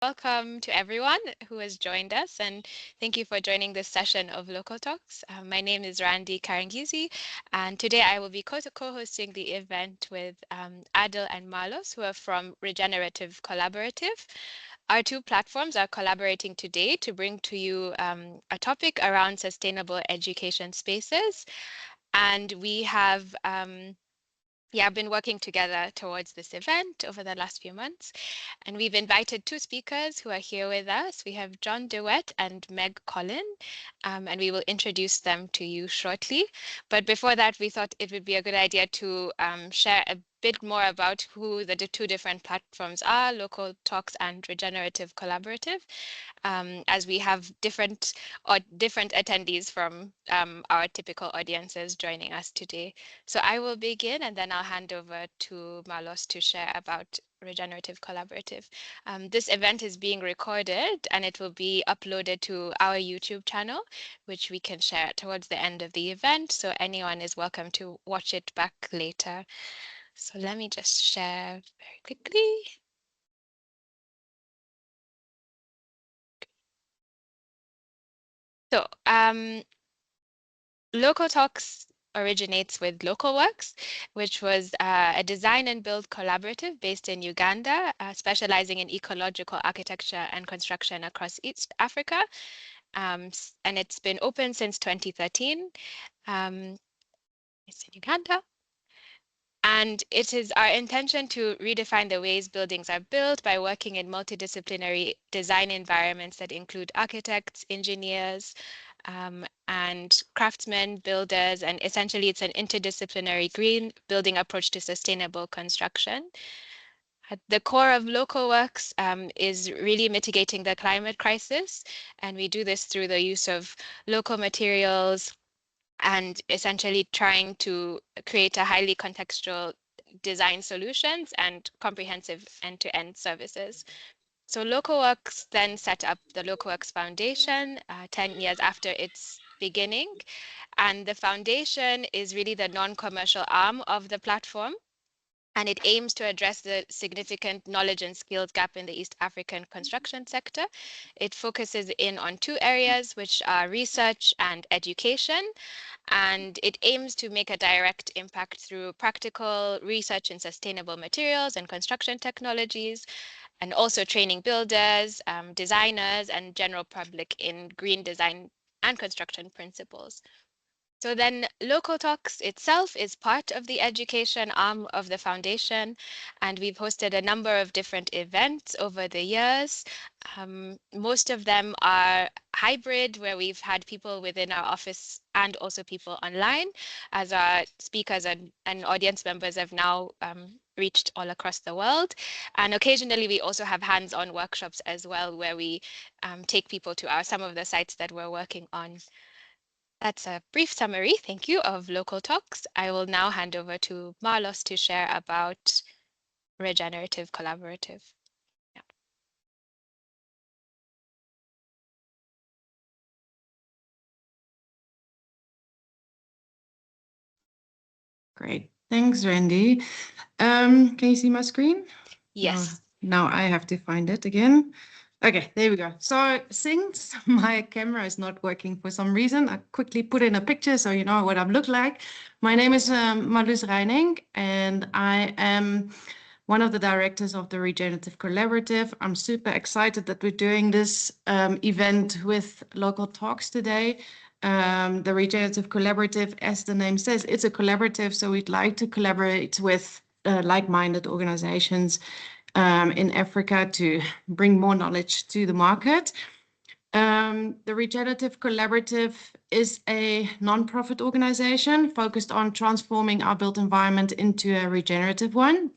Welcome to everyone who has joined us, and thank you for joining this session of Local Talks. My name is Randy Karangizi, and today I will be co-hosting the event with Adil and Marlos, who are from Regenerative Collaborative. Our two platforms are collaborating today to bring to you a topic around sustainable education spaces, and we have been working together towards this event over the last few months. And we've invited two speakers who are here with us. We have John DeWitt and Meg Collin, and we will introduce them to you shortly. But before that, we thought it would be a good idea to share a bit more about who the two different platforms are, Local Talks and Regenerative Collaborative, as we have different attendees from our typical audiences joining us today. So I will begin, and then I'll hand over to Marlos to share about Regenerative Collaborative. This event is being recorded and it will be uploaded to our YouTube channel, which we can share towards the end of the event. So anyone is welcome to watch it back later. So let me just share very quickly. So Local Talks originates with Localworks, which was a design and build collaborative based in Uganda, specializing in ecological architecture and construction across East Africa. And it's been open since 2013. It's in Uganda. And it is our intention to redefine the ways buildings are built by working in multidisciplinary design environments that include architects, engineers, and craftsmen, builders, and essentially it's an interdisciplinary green building approach to sustainable construction. At the core of Localworks is really mitigating the climate crisis, and we do this through the use of local materials and essentially trying to create a highly contextual design solutions and comprehensive end-to-end services. So Localworks then set up the Localworks Foundation 10 years after its beginning. And the foundation is really the non-commercial arm of the platform. And it aims to address the significant knowledge and skills gap in the East African construction sector. It focuses in on two areas, which are research and education. And it aims to make a direct impact through practical research in sustainable materials and construction technologies, and also training builders, designers, and general public in green design and construction principles. So then Local Talks itself is part of the education arm of the foundation, and we've hosted a number of different events over the years. Most of them are hybrid, where we've had people within our office and also people online, as our speakers and audience members have now reached all across the world. And occasionally we also have hands-on workshops as well, where we take people to some of the sites that we're working on. That's a brief summary, thank you, of Local Talks. I will now hand over to Marlos to share about Regenerative Collaborative. Yeah. Great, thanks, Randy. Can you see my screen? Yes. Now I have to find it again. Okay, there we go. So since my camera is not working for some reason, I quickly put in a picture so you know what I look like. My name is Marloes Reining, and I am one of the directors of the Regenerative Collaborative. I'm super excited that we're doing this event with Local Talks today. The Regenerative Collaborative, as the name says, it's a collaborative, so we'd like to collaborate with like-minded organizations in Africa to bring more knowledge to the market. The Regenerative Collaborative is a non-profit organization focused on transforming our built environment into a regenerative one.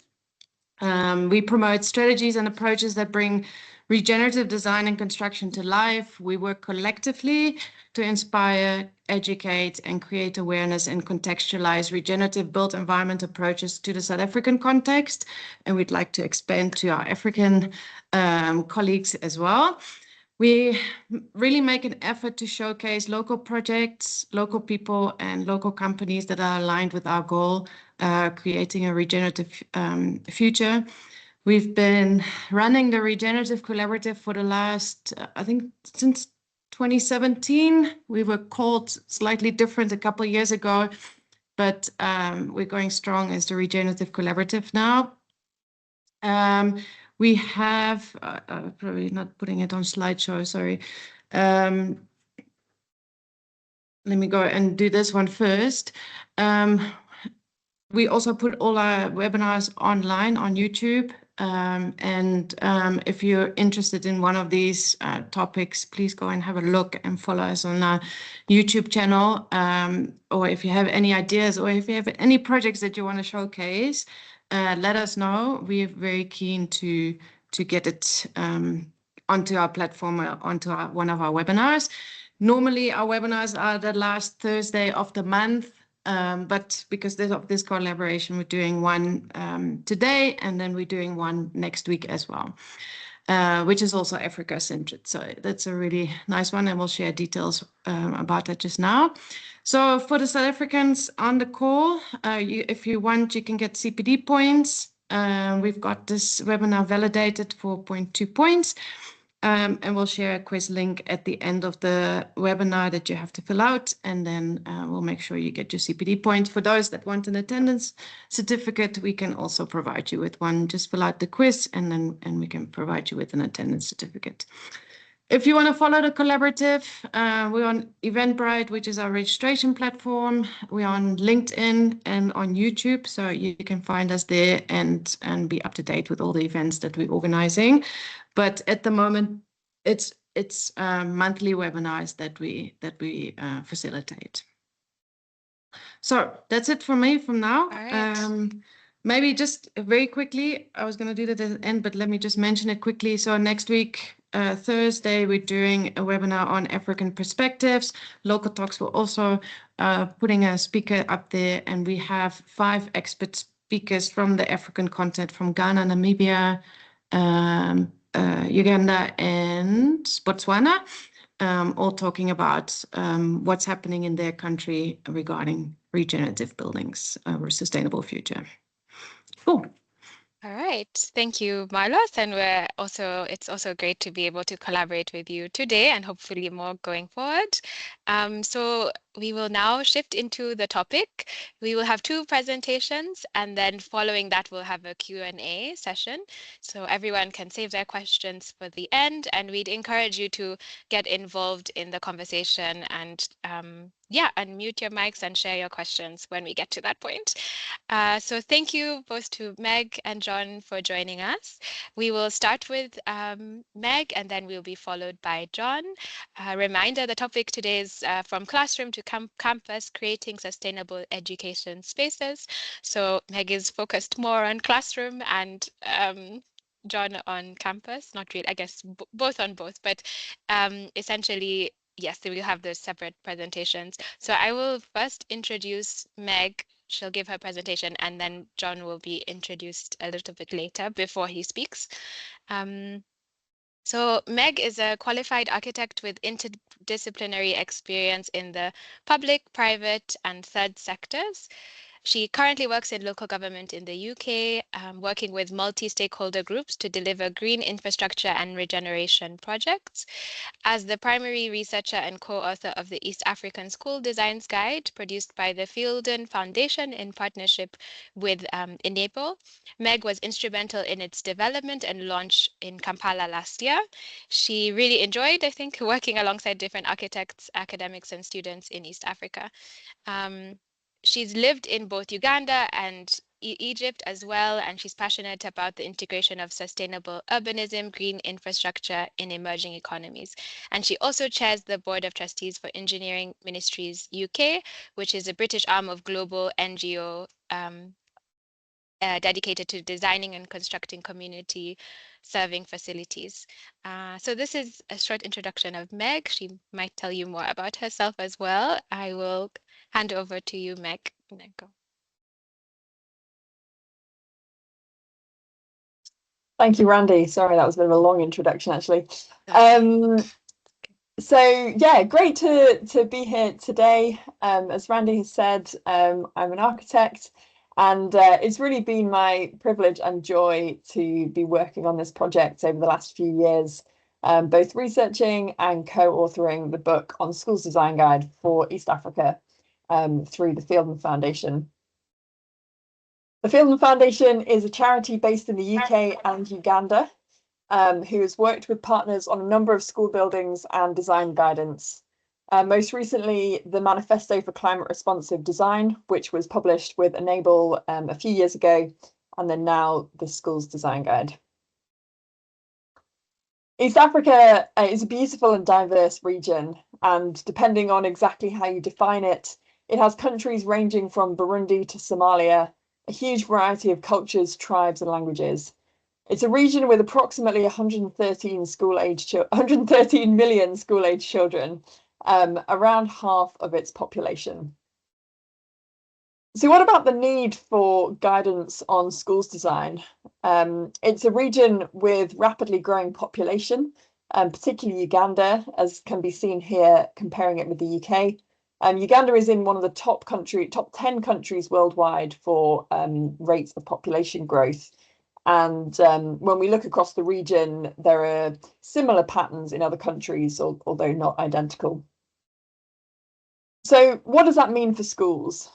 We promote strategies and approaches that bring regenerative design and construction to life. We work collectively to inspire, educate, and create awareness and contextualize regenerative built environment approaches to the South African context. And we'd like to expand to our African colleagues as well. We really make an effort to showcase local projects, local people, and local companies that are aligned with our goal, creating a regenerative future. We've been running the Regenerative Collaborative for the last, I think, since 2017. We were called slightly different a couple of years ago, but we're going strong as the Regenerative Collaborative now. We have, probably not putting it on slideshow, sorry. Let me go and do this one first. We also put all our webinars online on YouTube. If you're interested in one of these topics, please go and have a look and follow us on our YouTube channel. Or if you have any ideas or if you have any projects that you want to showcase, let us know. We're very keen to get it onto our platform, onto one of our webinars. Normally, our webinars are the last Thursday of the month. But because of this collaboration, we're doing one today, and then we're doing one next week as well, which is also Africa-centered. So that's a really nice one, and we'll share details about that just now. So for the South Africans on the call, if you want, you can get CPD points. We've got this webinar validated for 0.2 points. And we'll share a quiz link at the end of the webinar that you have to fill out, and then we'll make sure you get your CPD points. For those that want an attendance certificate, we can also provide you with one. Just fill out the quiz, and we can provide you with an attendance certificate. If you want to follow the collaborative, we're on Eventbrite, which is our registration platform. We're on LinkedIn and on YouTube, so you can find us there and be up to date with all the events that we're organizing. But at the moment, it's monthly webinars that we facilitate. So that's it for me from now. Right. Maybe just very quickly, I was going to do that at the end, but let me just mention it quickly. So next week, Thursday, we're doing a webinar on African perspectives. Localtalks will also putting a speaker up there, and we have 5 expert speakers from the African continent, from Ghana, Namibia, Uganda, and Botswana, all talking about what's happening in their country regarding regenerative buildings or a sustainable future. Cool. All right. Thank you, Marlos. And it's also great to be able to collaborate with you today and hopefully more going forward. So we will now shift into the topic. We will have 2 presentations, and then following that, we'll have a Q&A session. So everyone can save their questions for the end, and we'd encourage you to get involved in the conversation and unmute your mics and share your questions when we get to that point. So thank you both to Meg and John for joining us. We will start with Meg, and then we'll be followed by John. Reminder, the topic today is from classroom to campus, creating sustainable education spaces. So Meg is focused more on classroom, and John on campus. Not really, I guess both on both, but essentially, yes, they will have those separate presentations. So I will first introduce Meg. She'll give her presentation, and then John will be introduced a little bit later before he speaks. So Meg is a qualified architect with interdisciplinary experience in the public, private, and third sectors. She currently works in local government in the UK, working with multi-stakeholder groups to deliver green infrastructure and regeneration projects. As the primary researcher and co-author of the East African School Designs Guide, produced by the Fielden Foundation in partnership with Enable, Meg was instrumental in its development and launch in Kampala last year. She really enjoyed, I think, working alongside different architects, academics, and students in East Africa. She's lived in both Uganda and Egypt as well, and she's passionate about the integration of sustainable urbanism, green infrastructure in emerging economies. And she also chairs the Board of Trustees for Engineering Ministries UK, which is a British arm of global NGO dedicated to designing and constructing community serving facilities. So this is a short introduction of Meg. She might tell you more about herself as well. I will hand over to you, Meg. Go. Thank you, Randy. Sorry, that was a bit of a long introduction, actually. So yeah, great to be here today. As Randy has said, I'm an architect. And it's really been my privilege and joy to be working on this project over the last few years, both researching and co-authoring the book on Schools Design Guide for East Africa through the Fieldman Foundation. The Fieldman Foundation is a charity based in the UK and Uganda, who has worked with partners on a number of school buildings and design guidance. Most recently, the Manifesto for Climate Responsive Design, which was published with Enable a few years ago, and then now the Schools Design Guide. East Africa is a beautiful and diverse region, and depending on exactly how you define it, it has countries ranging from Burundi to Somalia, a huge variety of cultures, tribes, and languages. It's a region with approximately 113 million school-age children, around half of its population. So what about the need for guidance on schools design? It's a region with rapidly growing population, particularly Uganda, as can be seen here comparing it with the UK. Uganda is in one of the top 10 countries worldwide for rates of population growth. And when we look across the region, there are similar patterns in other countries, although not identical. So what does that mean for schools?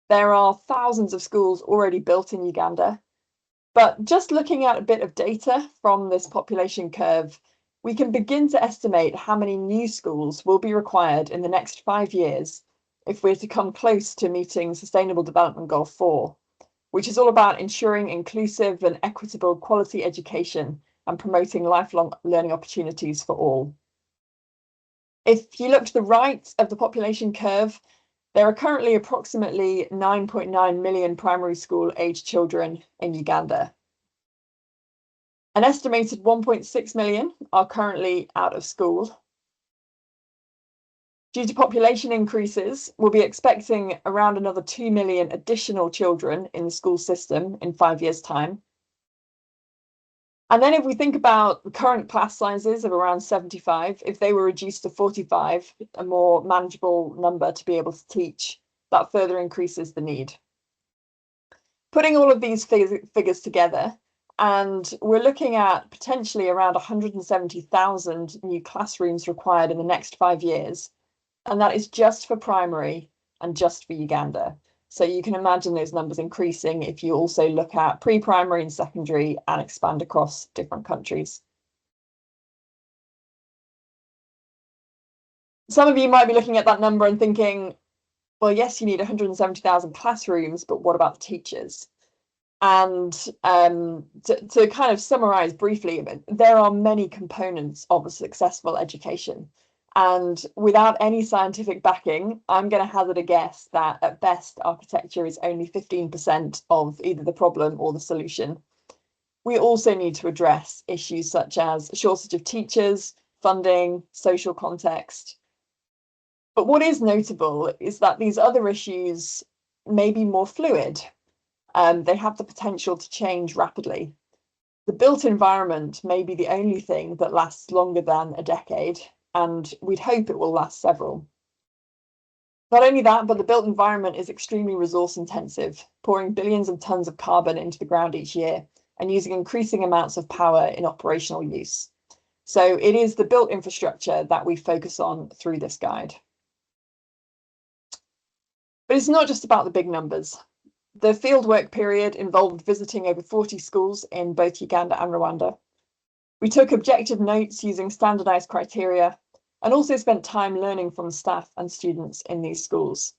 There are thousands of schools already built in Uganda, but just looking at a bit of data from this population curve, we can begin to estimate how many new schools will be required in the next 5 years if we're to come close to meeting Sustainable Development Goal 4, which is all about ensuring inclusive and equitable quality education and promoting lifelong learning opportunities for all. If you look to the right of the population curve, there are currently approximately 9.9 million primary school aged children in Uganda. An estimated 1.6 million are currently out of school. Due to population increases, we'll be expecting around another 2 million additional children in the school system in 5 years' time. And then if we think about the current class sizes of around 75, if they were reduced to 45, a more manageable number to be able to teach, that further increases the need. Putting all of these figures together, and we're looking at potentially around 170,000 new classrooms required in the next 5 years. And that is just for primary and just for Uganda. So you can imagine those numbers increasing if you also look at pre-primary and secondary and expand across different countries. Some of you might be looking at that number and thinking, well, yes, you need 170,000 classrooms, but what about the teachers? And to kind of summarize briefly, there are many components of a successful education. And without any scientific backing, I'm going to hazard a guess that at best architecture is only 15% of either the problem or the solution. We also need to address issues such as shortage of teachers, funding, social context. But what is notable is that these other issues may be more fluid. They have the potential to change rapidly. The built environment may be the only thing that lasts longer than a decade, and we'd hope it will last several. Not only that, but the built environment is extremely resource intensive, pouring billions of tons of carbon into the ground each year and using increasing amounts of power in operational use. So it is the built infrastructure that we focus on through this guide. But it's not just about the big numbers. The fieldwork period involved visiting over 40 schools in both Uganda and Rwanda. We took objective notes using standardized criteria and also spent time learning from staff and students in these schools.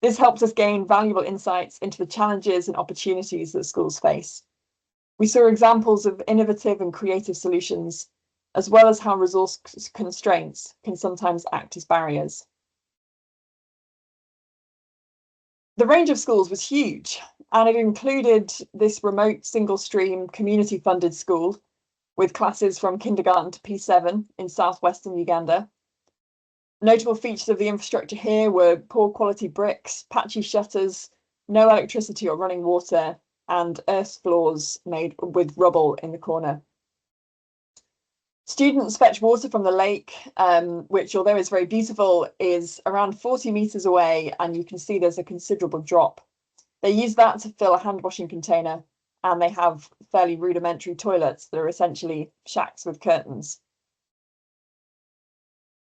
This helped us gain valuable insights into the challenges and opportunities that schools face. We saw examples of innovative and creative solutions, as well as how resource constraints can sometimes act as barriers. The range of schools was huge, and it included this remote single-stream community-funded school with classes from kindergarten to P7 in southwestern Uganda. Notable features of the infrastructure here were poor quality bricks, patchy shutters, no electricity or running water, and earth floors made with rubble in the corner. Students fetch water from the lake, which, although it's very beautiful, is around 40 meters away, and you can see there's a considerable drop. They use that to fill a hand washing container, and they have fairly rudimentary toilets that are essentially shacks with curtains.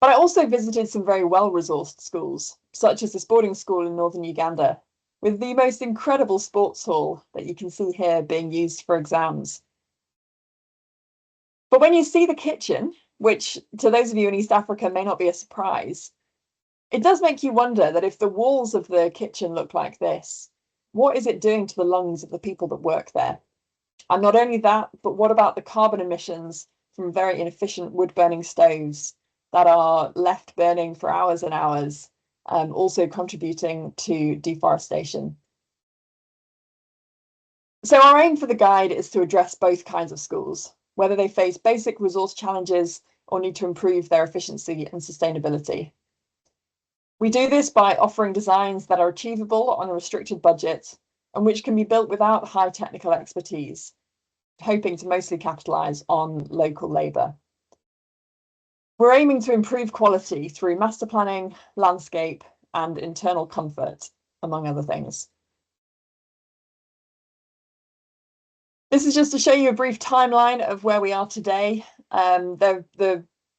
But I also visited some very well-resourced schools, such as this boarding school in northern Uganda, with the most incredible sports hall that you can see here being used for exams. But when you see the kitchen, which to those of you in East Africa may not be a surprise, it does make you wonder that if the walls of the kitchen look like this, what is it doing to the lungs of the people that work there? And not only that, but what about the carbon emissions from very inefficient wood-burning stoves that are left burning for hours and hours, also contributing to deforestation? So our aim for the guide is to address both kinds of schools, whether they face basic resource challenges or need to improve their efficiency and sustainability. We do this by offering designs that are achievable on a restricted budget and which can be built without high technical expertise, hoping to mostly capitalise on local labour. We're aiming to improve quality through master planning, landscape, and internal comfort, among other things. This is just to show you a brief timeline of where we are today. There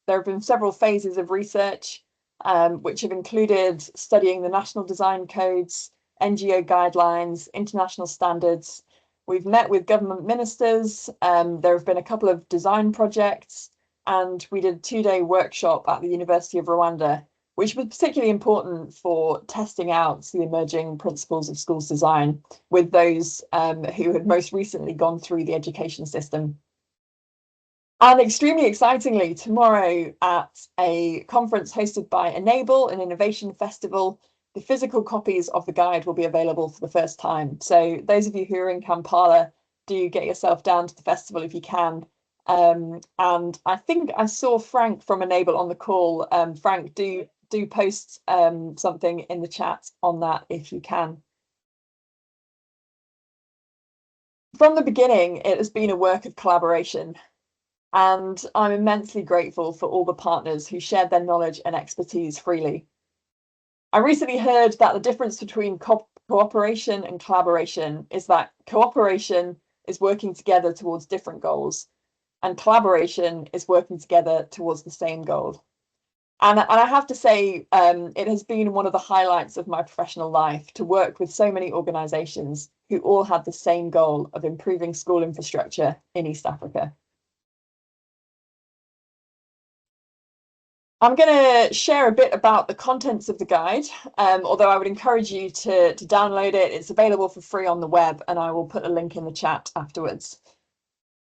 have been several phases of research, which have included studying the national design codes, NGO guidelines, international standards. We've met with government ministers. There have been a couple of design projects, and we did a 2-day workshop at the University of Rwanda, which was particularly important for testing out the emerging principles of schools design with those who had most recently gone through the education system. And extremely excitingly, tomorrow at a conference hosted by Enable, an innovation festival, the physical copies of the guide will be available for the first time. So those of you who are in Kampala, do get yourself down to the festival if you can. And I think I saw Frank from Enable on the call. Frank, do post something in the chat on that if you can. From the beginning, it has been a work of collaboration, and I'm immensely grateful for all the partners who shared their knowledge and expertise freely. I recently heard that the difference between cooperation and collaboration is that cooperation is working together towards different goals, and collaboration is working together towards the same goal. And I have to say, it has been one of the highlights of my professional life to work with so many organisations who all had the same goal of improving school infrastructure in East Africa. I'm going to share a bit about the contents of the guide, although I would encourage you to download it. It's available for free on the web, and I will put a link in the chat afterwards.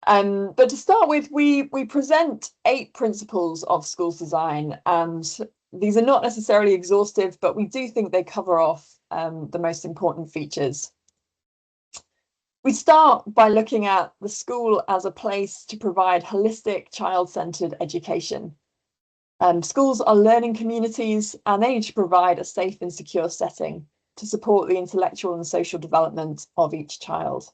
But to start with, we present 8 principles of schools design, and these are not necessarily exhaustive, but we do think they cover off the most important features. We start by looking at the school as a place to provide holistic, child-centred education. Schools are learning communities, and they need to provide a safe and secure setting to support the intellectual and social development of each child.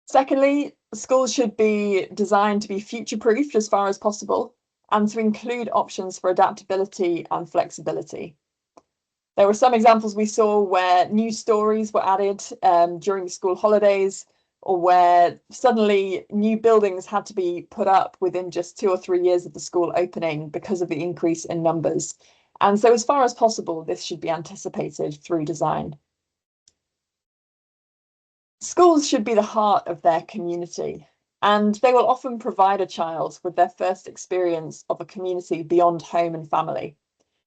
Secondly, schools should be designed to be future-proofed as far as possible and to include options for adaptability and flexibility. There were some examples we saw where new stories were added during the school holidays, or where suddenly new buildings had to be put up within just 2 or 3 years of the school opening because of the increase in numbers. And so as far as possible, this should be anticipated through design. Schools should be the heart of their community, and they will often provide a child with their first experience of a community beyond home and family.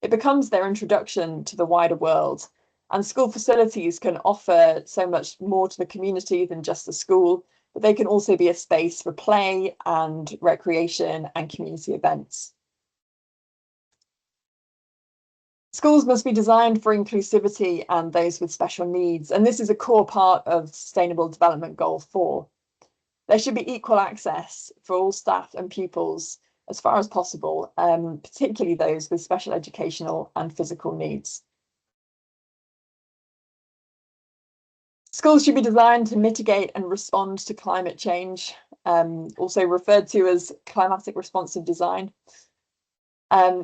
It becomes their introduction to the wider world, and school facilities can offer so much more to the community than just the school, but they can also be a space for play and recreation and community events. Schools must be designed for inclusivity and those with special needs, and this is a core part of Sustainable Development Goal 4. There should be equal access for all staff and pupils as far as possible, particularly those with special educational and physical needs. Schools should be designed to mitigate and respond to climate change. also referred to as climatic responsive design.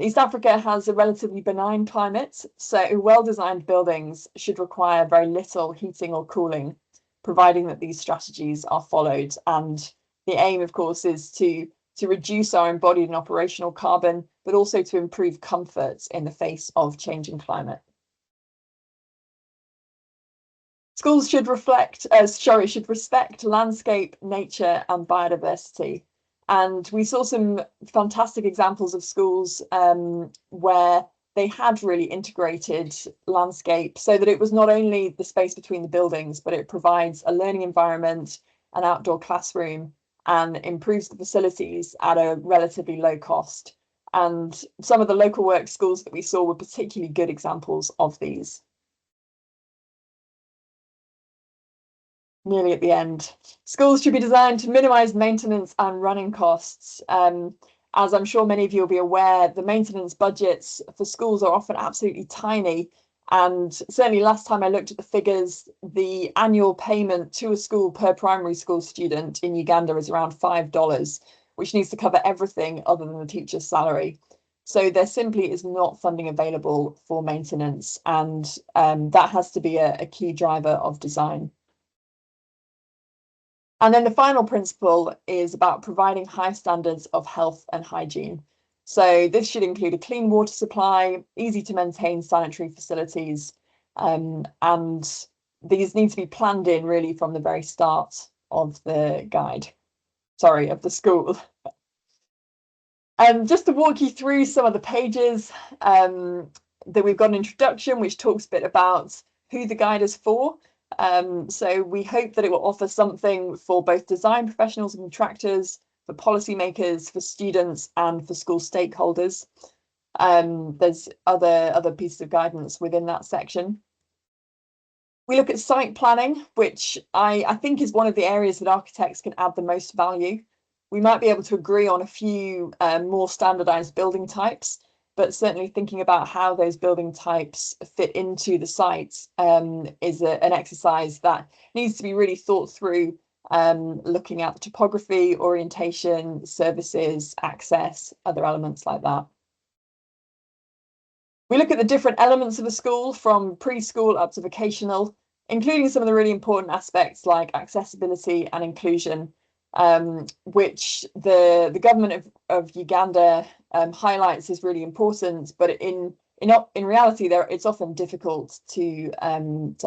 East Africa has a relatively benign climate, so well-designed buildings should require very little heating or cooling, providing that these strategies are followed. And the aim, of course, is to reduce our embodied and operational carbon, but also to improve comfort in the face of changing climate. Schools should respect landscape, nature, and biodiversity. And we saw some fantastic examples of schools where they had really integrated landscape so that it was not only the space between the buildings, but it provides a learning environment, an outdoor classroom, and improves the facilities at a relatively low cost. And some of the local work schools that we saw were particularly good examples of these. Nearly at the end. Schools should be designed to minimize maintenance and running costs. As I'm sure many of you will be aware, the maintenance budgets for schools are often absolutely tiny. And certainly last time I looked at the figures, the annual payment to a school per primary school student in Uganda is around $5, which needs to cover everything other than the teacher's salary. So there simply is not funding available for maintenance, and that has to be a key driver of design. And then the final principle is about providing high standards of health and hygiene. So this should include a clean water supply, easy to maintain sanitary facilities, and these need to be planned in really from the very start of the of the school. And just to walk you through some of the pages, that we've got an introduction which talks a bit about who the guide is for. So we hope that it will offer something for both design professionals and contractors, for policymakers, for students, and for school stakeholders. There's other pieces of guidance within that section. We look at site planning, which I think is one of the areas that architects can add the most value. We might be able to agree on a few more standardized building types, but certainly thinking about how those building types fit into the site is an exercise that needs to be really thought through, looking at the topography, orientation, services, access, other elements like that. We look at the different elements of a school from preschool up to vocational, including some of the really important aspects like accessibility and inclusion, which the government of Uganda highlights as really important, but in reality, it's often difficult to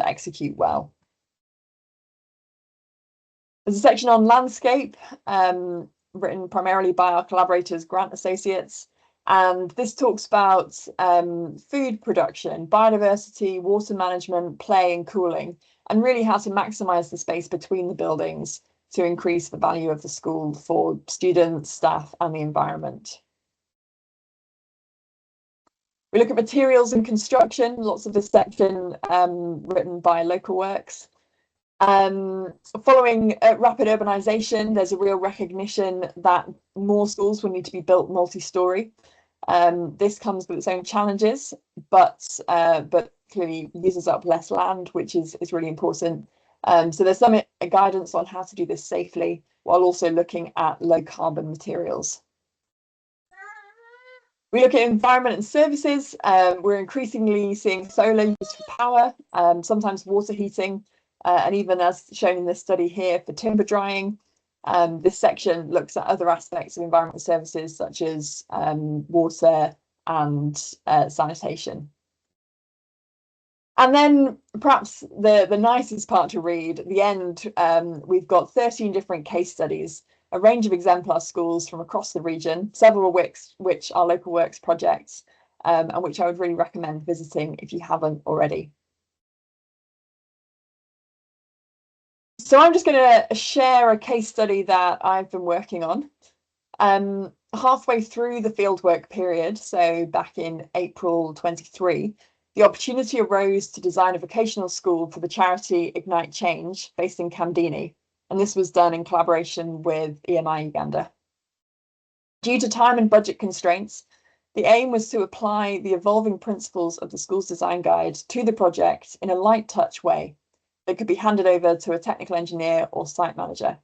execute well. There's a section on landscape, written primarily by our collaborators, grant associates, and this talks about food production, biodiversity, water management, play and cooling, and really how to maximize the space between the buildings to increase the value of the school for students, staff, and the environment. We look at materials and construction, lots of this section written by Local Works. Following rapid urbanization, there's a real recognition that more schools will need to be built multi-story. This comes with its own challenges, but clearly uses up less land, which is really important. So there's some guidance on how to do this safely while also looking at low carbon materials. We look at environment and services. We're increasingly seeing solar used for power, sometimes water heating, and even as shown in this study here for timber drying. This section looks at other aspects of environmental services such as water and sanitation. And then perhaps the nicest part to read, at the end, we've got 13 different case studies, a range of exemplar schools from across the region, several of which are Local Works projects, and which I would really recommend visiting if you haven't already. So I'm just going to share a case study that I've been working on. Halfway through the fieldwork period, so back in April 23, the opportunity arose to design a vocational school for the charity Ignite Change based in Kamdini, and this was done in collaboration with EMI Uganda. Due to time and budget constraints, the aim was to apply the evolving principles of the school's design guide to the project in a light touch way that could be handed over to a technical engineer or site manager.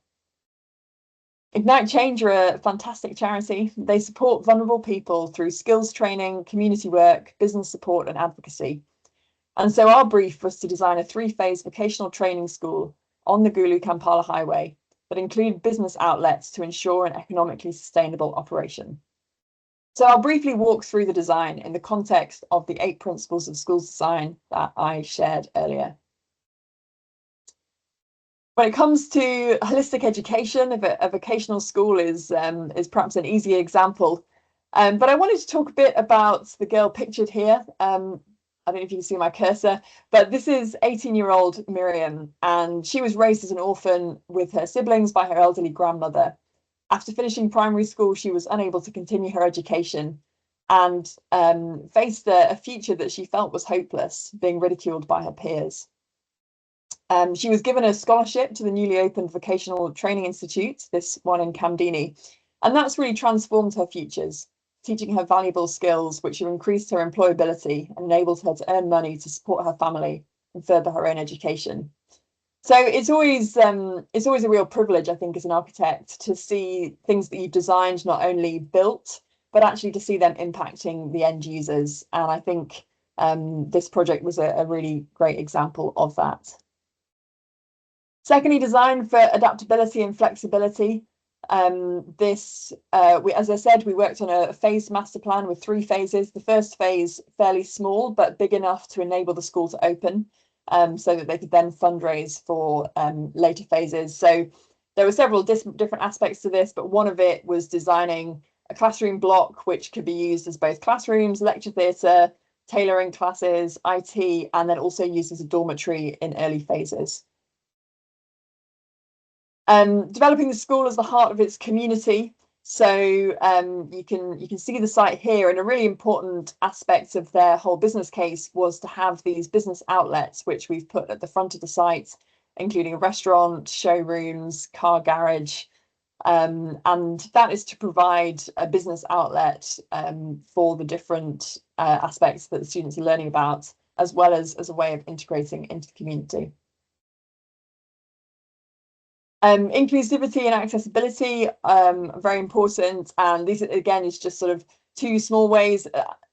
Ignite Change are a fantastic charity. They support vulnerable people through skills training, community work, business support and advocacy. And so our brief was to design a 3-phase vocational training school on the Gulu-Kampala highway that include business outlets to ensure an economically sustainable operation. So I'll briefly walk through the design in the context of the 8 principles of schools design that I shared earlier. When it comes to holistic education, a vocational school is perhaps an easy example. But I wanted to talk a bit about the girl pictured here. I don't know if you can see my cursor, but this is 18-year-old Miriam, and she was raised as an orphan with her siblings by her elderly grandmother. After finishing primary school, she was unable to continue her education and faced a future that she felt was hopeless, being ridiculed by her peers. She was given a scholarship to the newly opened Vocational Training Institute, this one in Kamdini, and that's really transformed her futures, teaching her valuable skills which have increased her employability and enabled her to earn money to support her family and further her own education. So it's always a real privilege, I think, as an architect to see things that you've designed not only built, but actually to see them impacting the end users. And I think this project was a really great example of that. Secondly, design for adaptability and flexibility. As I said, we worked on a phased master plan with 3 phases. The first phase fairly small, but big enough to enable the school to open, so that they could then fundraise for later phases. So there were several different aspects to this, but one of it was designing a classroom block which could be used as both classrooms, lecture theatre, tailoring classes, IT, and then also used as a dormitory in early phases. Developing the school as the heart of its community. So you can see the site here, and a really important aspect of their whole business case was to have these business outlets, which we've put at the front of the site, including a restaurant, showrooms, car garage, and that is to provide a business outlet for the different aspects that the students are learning about, as well as a way of integrating into the community. Inclusivity and accessibility, very important. And these, again, is just sort of 2 small ways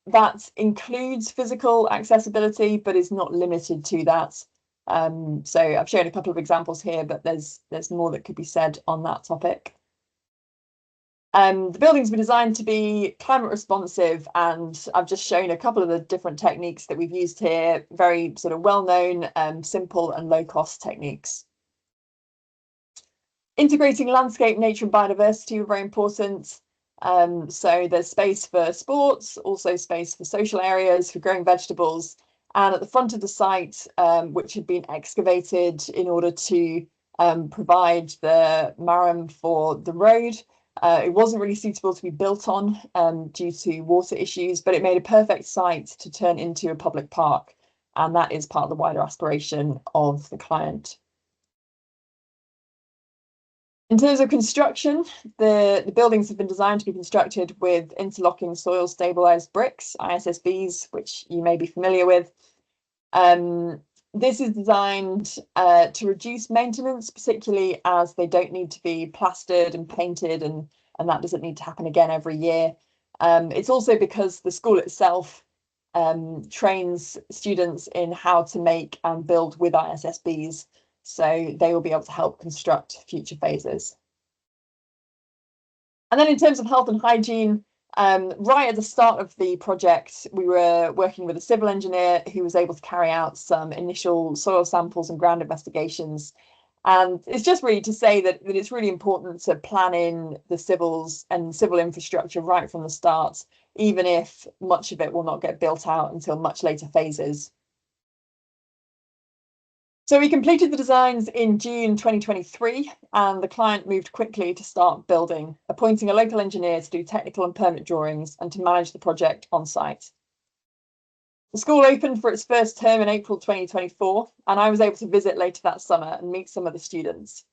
that includes physical accessibility, but is not limited to that. So I've shown a couple of examples here, but there's more that could be said on that topic. The buildings were designed to be climate responsive, and I've just shown a couple of the different techniques that we've used here, very sort of well-known, simple and low-cost techniques. Integrating landscape, nature and biodiversity were very important. So there's space for sports, also space for social areas, for growing vegetables. And at the front of the site, which had been excavated in order to provide the marram for the road, it wasn't really suitable to be built on due to water issues, but it made a perfect site to turn into a public park. And that is part of the wider aspiration of the client. In terms of construction, the buildings have been designed to be constructed with interlocking soil stabilized bricks, ISSBs, which you may be familiar with. This is designed to reduce maintenance, particularly as they don't need to be plastered and painted, and that doesn't need to happen again every year. It's also because the school itself trains students in how to make and build with ISSBs. So they will be able to help construct future phases. And then in terms of health and hygiene, right at the start of the project, we were working with a civil engineer who was able to carry out some initial soil samples and ground investigations. And it's just really to say that it's really important to plan in the civils and civil infrastructure right from the start, even if much of it will not get built out until much later phases. So we completed the designs in June 2023, and the client moved quickly to start building, appointing a local engineer to do technical and permit drawings and to manage the project on site. The school opened for its first term in April 2024, and I was able to visit later that summer and meet some of the students.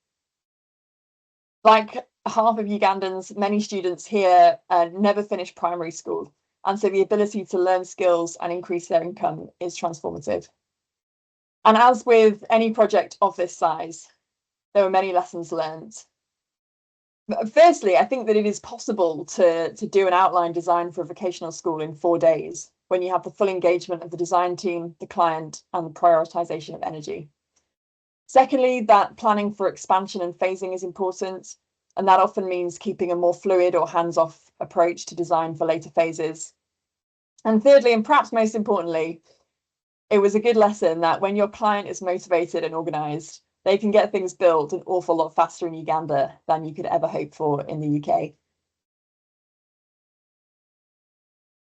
Like half of Ugandans, many students here never finish primary school, and so the ability to learn skills and increase their income is transformative. And as with any project of this size, there were many lessons learned. Firstly, I think that it is possible to do an outline design for a vocational school in 4 days when you have the full engagement of the design team, the client, and the prioritization of energy. Secondly, that planning for expansion and phasing is important, and that often means keeping a more fluid or hands-off approach to design for later phases. And thirdly, and perhaps most importantly, it was a good lesson that when your client is motivated and organized, they can get things built an awful lot faster in Uganda than you could ever hope for in the UK.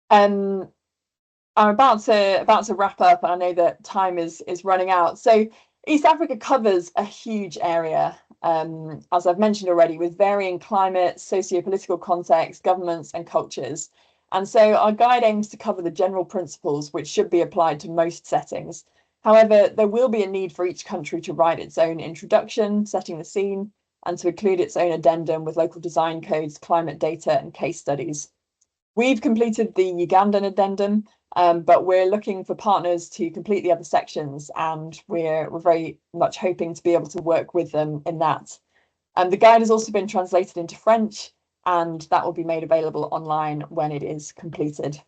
I'm about to wrap up, and I know that time is running out. So East Africa covers a huge area, as I've mentioned already, with varying climate, socio-political contexts, governments, and cultures. And so our guide aims to cover the general principles which should be applied to most settings. However, there will be a need for each country to write its own introduction, setting the scene, and to include its own addendum with local design codes, climate data, and case studies. We've completed the Ugandan addendum, but we're looking for partners to complete the other sections, and we're very much hoping to be able to work with them in that. The guide has also been translated into French, and that will be made available online when it is completed.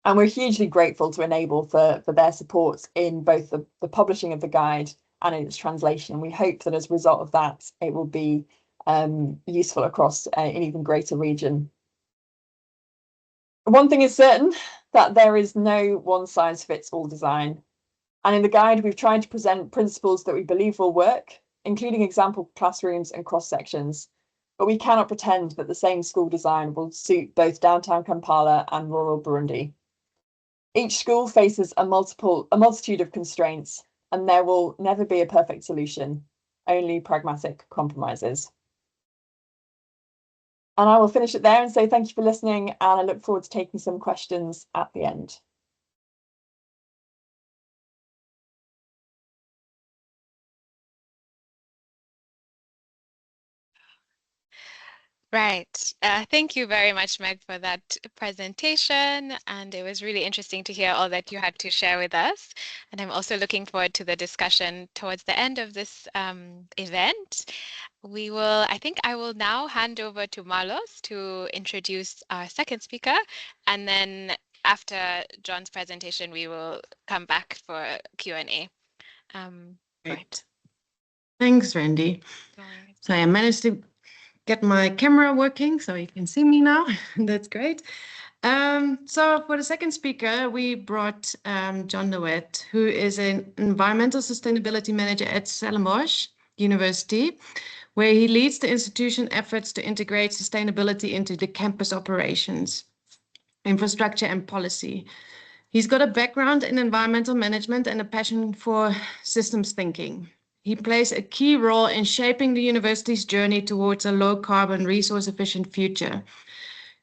And we're hugely grateful to Enable for their support in both the publishing of the guide and in its translation. We hope that as a result of that, it will be useful across an even greater region. One thing is certain, that there is no one-size-fits-all design. And in the guide, we've tried to present principles that we believe will work, including example classrooms and cross-sections. But we cannot pretend that the same school design will suit both downtown Kampala and rural Burundi. Each school faces a multitude of constraints, and there will never be a perfect solution, only pragmatic compromises. And I will finish it there and say thank you for listening, and I look forward to taking some questions at the end. Right. Thank you very much, Meg, for that presentation. And it was really interesting to hear all that you had to share with us. And I'm also looking forward to the discussion towards the end of this event. I think I will now hand over to Marlos to introduce our second speaker. And then after John's presentation, we will come back for Q&A. Great. Thanks, Randy. No worries. So I managed to get my camera working so you can see me now. That's great. So for the second speaker, we brought John DeWitt, who is an environmental sustainability manager at Stellenbosch University, where he leads the institution efforts to integrate sustainability into the campus operations, infrastructure, and policy. He's got a background in environmental management and a passion for systems thinking. He plays a key role in shaping the university's journey towards a low-carbon, resource-efficient future.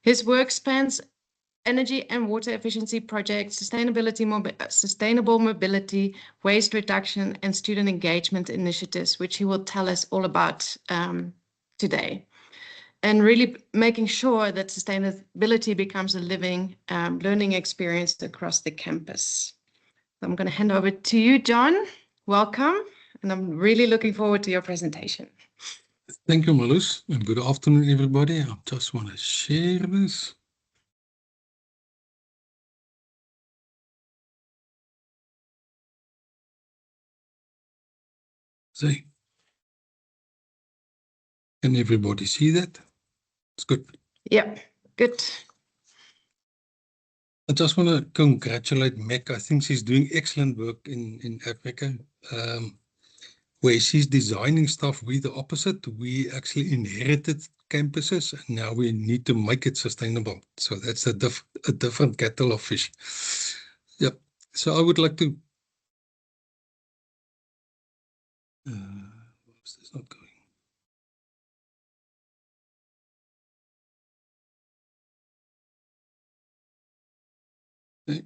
His work spans energy and water efficiency projects, sustainable mobility, waste reduction, and student engagement initiatives, which he will tell us all about today. And really making sure that sustainability becomes a living learning experience across the campus. So I'm going to hand over to you, John. Welcome. And I'm really looking forward to your presentation. Thank you, Marloes, and good afternoon, everybody. I just want to share this. So, can everybody see that? It's good. Yeah, good. I just want to congratulate Meg. I think she's doing excellent work in Africa, where she's designing stuff. We the opposite. We actually inherited campuses, and now we need to make it sustainable. So that's a different kettle of fish. Yep. So I would like to. Why is this not going? Okay.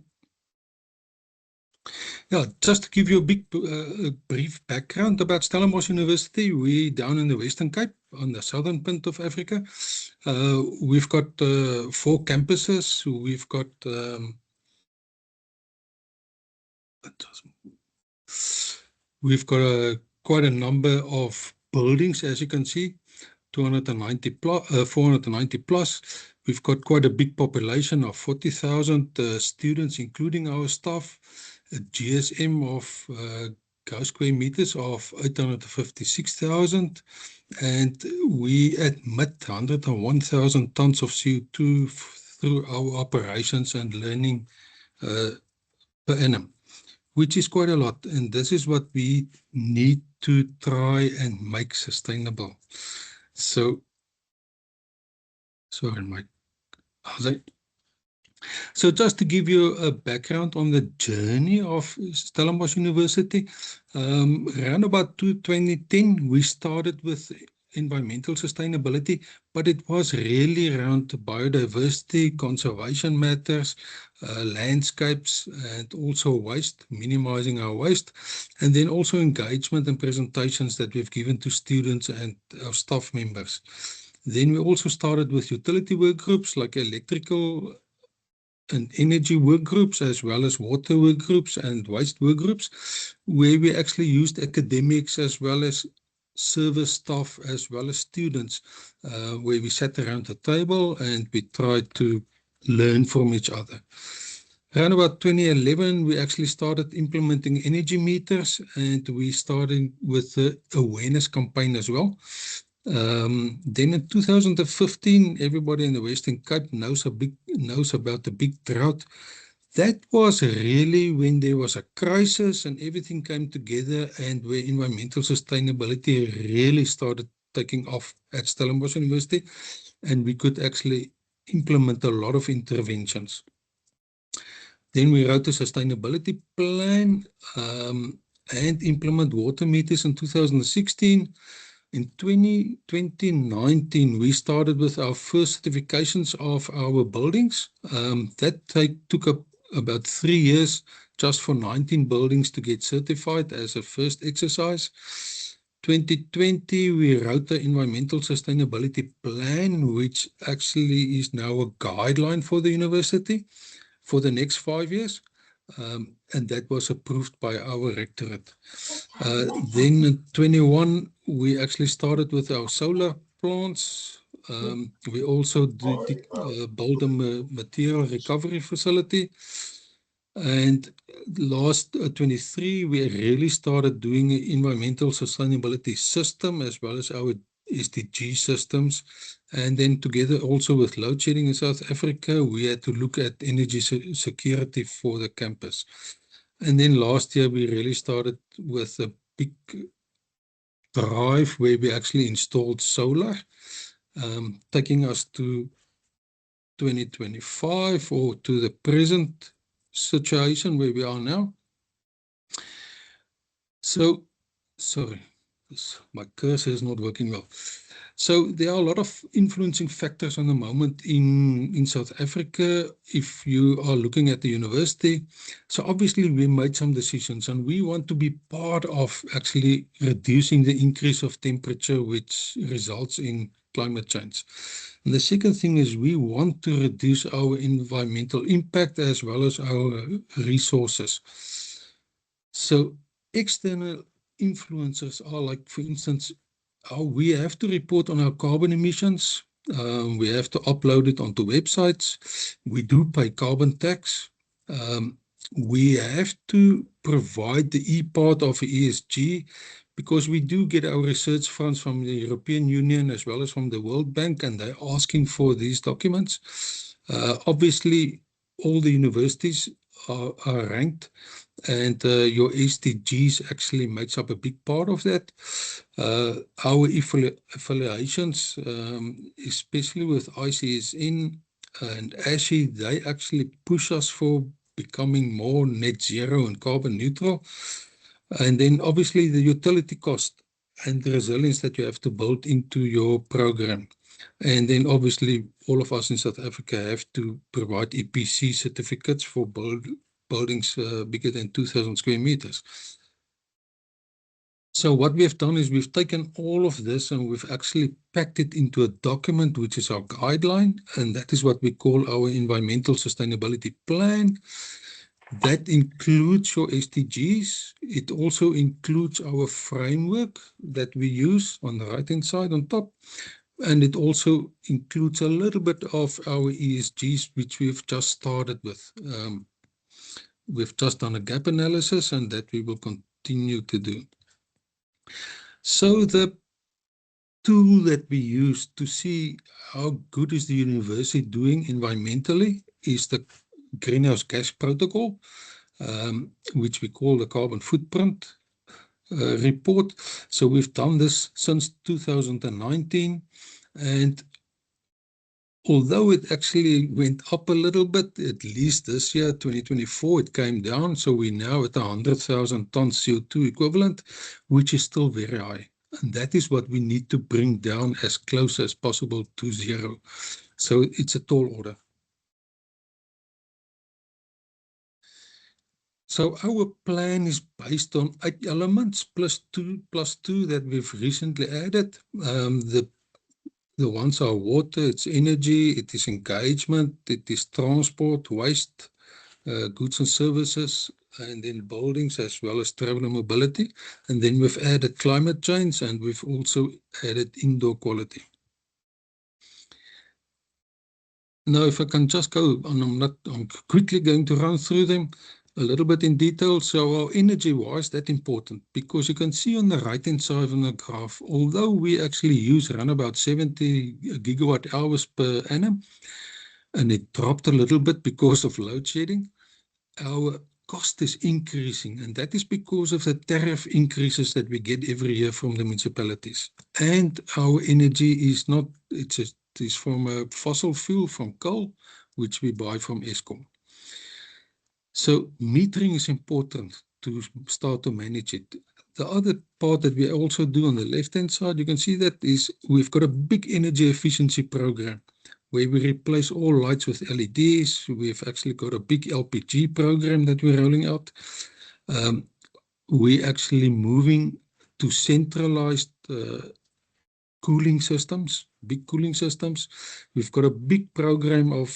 Yeah, just to give you a brief background about Stellenbosch University, we're down in the Western Cape on the southern point of Africa. We've got 4 campuses. We've got quite a number of buildings, as you can see, 490 plus. We've got quite a big population of 40,000 students, including our staff, a GSM of gross square meters of 856,000, and we emit 101,000 tons of CO2 through our operations and learning per annum, which is quite a lot. And this is what we need to try and make sustainable. So, sorry, Mike. So just to give you a background on the journey of Stellenbosch University, around about 2010, we started with environmental sustainability, but it was really around biodiversity, conservation matters, landscapes, and also waste, minimizing our waste, and then also engagement and presentations that we've given to students and our staff members. Then we also started with utility work groups like electrical and energy work groups, as well as water work groups and waste work groups, where we actually used academics as well as service staff as well as students, where we sat around the table and we tried to learn from each other. Around about 2011, we actually started implementing energy meters, and we started with the awareness campaign as well. Then in 2015, everybody in the Western Cape knows about the big drought. That was really when there was a crisis and everything came together, and where environmental sustainability really started taking off at Stellenbosch University, and we could actually implement a lot of interventions. Then we wrote a sustainability plan and implement water meters in 2016. In 2019, we started with our first certifications of our buildings. That took up about 3 years just for 19 buildings to get certified as a first exercise. 2020, we wrote the environmental sustainability plan, which actually is now a guideline for the university for the next 5 years. And that was approved by our rectorate. Then in 21, we actually started with our solar plants. We also built a material recovery facility. And last 23, we really started doing an environmental sustainability system as well as our SDG systems. And then together also with load shedding in South Africa, we had to look at energy security for the campus. And then last year, we really started with a big drive where we actually installed solar, taking us to 2025 or to the present situation where we are now. So, sorry, my cursor is not working well. So there are a lot of influencing factors on the moment in South Africa if you are looking at the university. So obviously we made some decisions, and we want to be part of actually reducing the increase of temperature, which results in climate change. And the second thing is we want to reduce our environmental impact as well as our resources. So external influencers are like, for instance, we have to report on our carbon emissions. We have to upload it onto websites. We do pay carbon tax. We have to provide the E part of ESG, because we do get our research funds from the European Union as well as from the World Bank, and they're asking for these documents. Obviously, all the universities are ranked, and your SDGs actually makes up a big part of that. Our affiliations, especially with ICSN and ASHI, they actually push us for becoming more net zero and carbon neutral. And then obviously the utility cost and the resilience that you have to build into your program. And then obviously all of us in South Africa have to provide EPC certificates for buildings bigger than 2,000 square meters. So what we have done is we've taken all of this and we've actually packed it into a document, which is our guideline, and that is what we call our environmental sustainability plan. That includes your SDGs. It also includes our framework that we use on the right-hand side on top, And it also includes a little bit of our ESGs, which we've just started with. We've just done a gap analysis, and that we will continue to do. So the tool that we use to see how good is the university doing environmentally is the greenhouse gas protocol, which we call the carbon footprint report. So we've done this since 2019, and although it actually went up a little bit, at least this year, 2024, it came down. So we're now at 100,000 tons CO2 equivalent, which is still very high. And that is what we need to bring down as close as possible to zero. So it's a tall order. So our plan is based on 8 elements plus two that we've recently added. The ones are water, it's energy, it is engagement, it is transport, waste, goods and services, and then buildings as well as travel and mobility. And then we've added climate change, and we've also added indoor quality. Now, if I can just go, and I'm quickly going to run through them a little bit in detail. So our energy, why is that important? Because you can see on the right-hand side of the graph, although we actually use around about 70 gigawatt hours per annum, and it dropped a little bit because of load shedding, our cost is increasing, and that is because of the tariff increases that we get every year from the municipalities. And our energy is not, it is from a fossil fuel, from coal, which we buy from Eskom. So metering is important to start to manage it. The other part that we also do on the left-hand side, you can see that is we've got a big energy efficiency program where we replace all lights with LEDs. We've actually got a big LPG program that we're rolling out. We're actually moving to centralized cooling systems, big cooling systems. We've got a big program of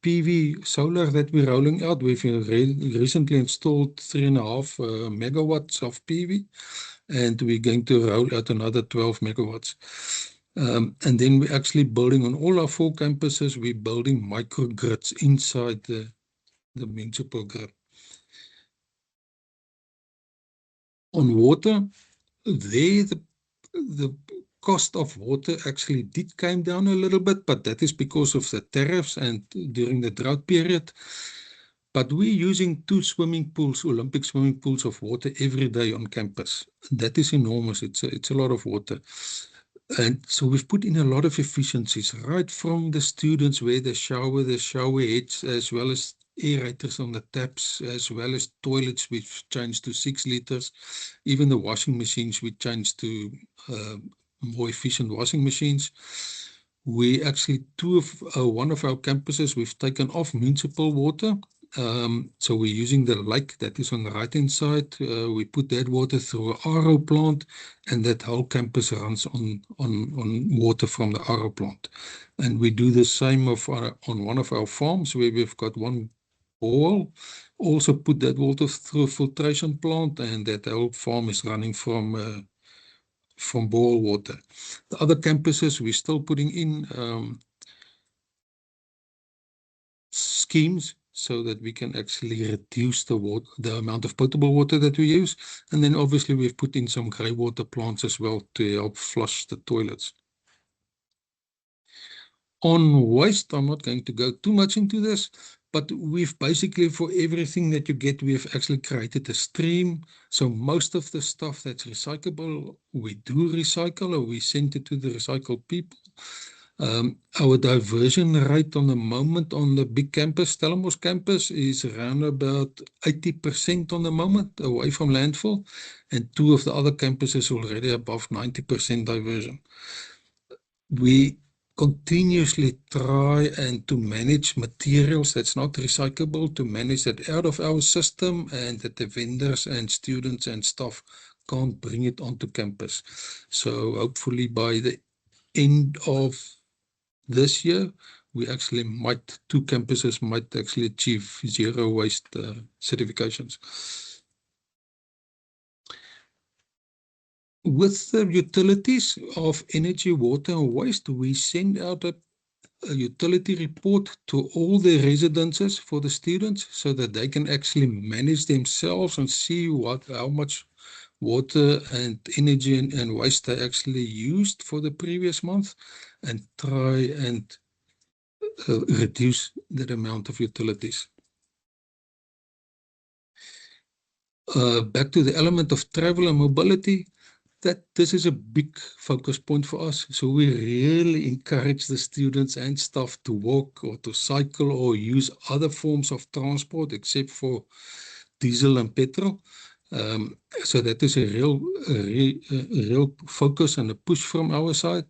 PV solar that we're rolling out. We've recently installed 3.5 megawatts of PV, and we're going to roll out another 12 megawatts. And then we're actually building on all our 4 campuses, we're building microgrids inside the municipal grid. On water, there the cost of water actually did came down a little bit, but that is because of the tariffs and during the drought period. But we're using 2 swimming pools, Olympic swimming pools of water every day on campus. That is enormous. It's a lot of water. And so we've put in a lot of efficiencies, right from the students where the shower heads, as well as aerators on the taps, as well as toilets, we've changed to 6 liters. Even the washing machines, we changed to more efficient washing machines. We actually, one of our campuses, we've taken off municipal water. So we're using the lake that is on the right-hand side. We put that water through an RO plant, and that whole campus runs on water from the RO plant. And we do the same on one of our farms where we've got one borewell. Also put that water through a filtration plant, and that whole farm is running from borewell water. The other campuses, we're still putting in schemes so that we can actually reduce the amount of potable water that we use. And then obviously we've put in some grey water plants as well to help flush the toilets. On waste, I'm not going to go too much into this, but we've basically, for everything that you get, we've actually created a stream. So most of the stuff that's recyclable, we do recycle, or we send it to the recycled people. Our diversion rate on the moment on the big campus, Stellenbosch campus, is around about 80% on the moment away from landfill, and 2 of the other campuses already above 90% diversion. We continuously try and to manage materials that's not recyclable, to manage that out of our system, and that the vendors and students and staff can't bring it onto campus. So hopefully by the end of this year, we actually 2 campuses might actually achieve zero waste certifications. With the utilities of energy, water, and waste, we send out a utility report to all the residences for the students so that they can actually manage themselves and see how much water and energy and waste they actually used for the previous month, and try and reduce the amount of utilities. Back to the element of travel and mobility, this is a big focus point for us. So we really encourage the students and staff to walk or to cycle or use other forms of transport except for diesel and petrol. So that is a real focus and a push from our side.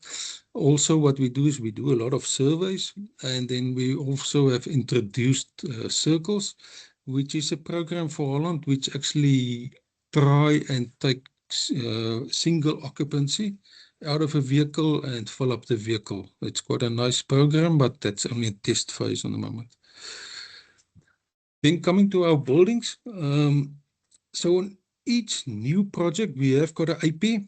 Also, what we do is we do a lot of surveys, and then we also have introduced circles, which is a program for Holland, which actually try and take single occupancy out of a vehicle and fill up the vehicle. It's quite a nice program, but that's only a test phase on the moment. Then coming to our buildings, so on each new project, we have got an IP.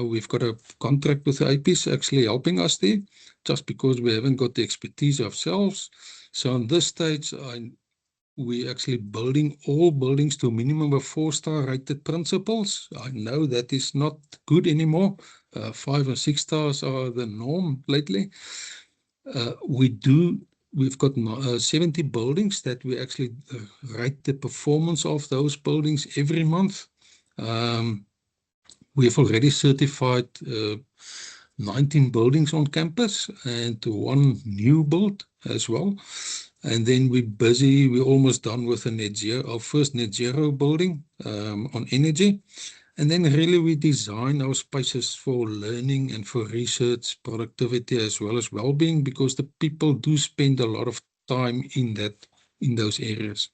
We've got a contract with the IPs actually helping us there, just because we haven't got the expertise ourselves. So on this stage, we're actually building all buildings to a minimum of 4-star rated principles. I know that is not good anymore. 5 and 6 stars are the norm lately. We've got 70 buildings that we actually rate the performance of those buildings every month. We've already certified 19 buildings on campus and 1 new build as well. And then we're almost done with our first net zero building on energy. And then really we design our spaces for learning and for research, productivity, as well as well-being, because the people do spend a lot of time in those areas.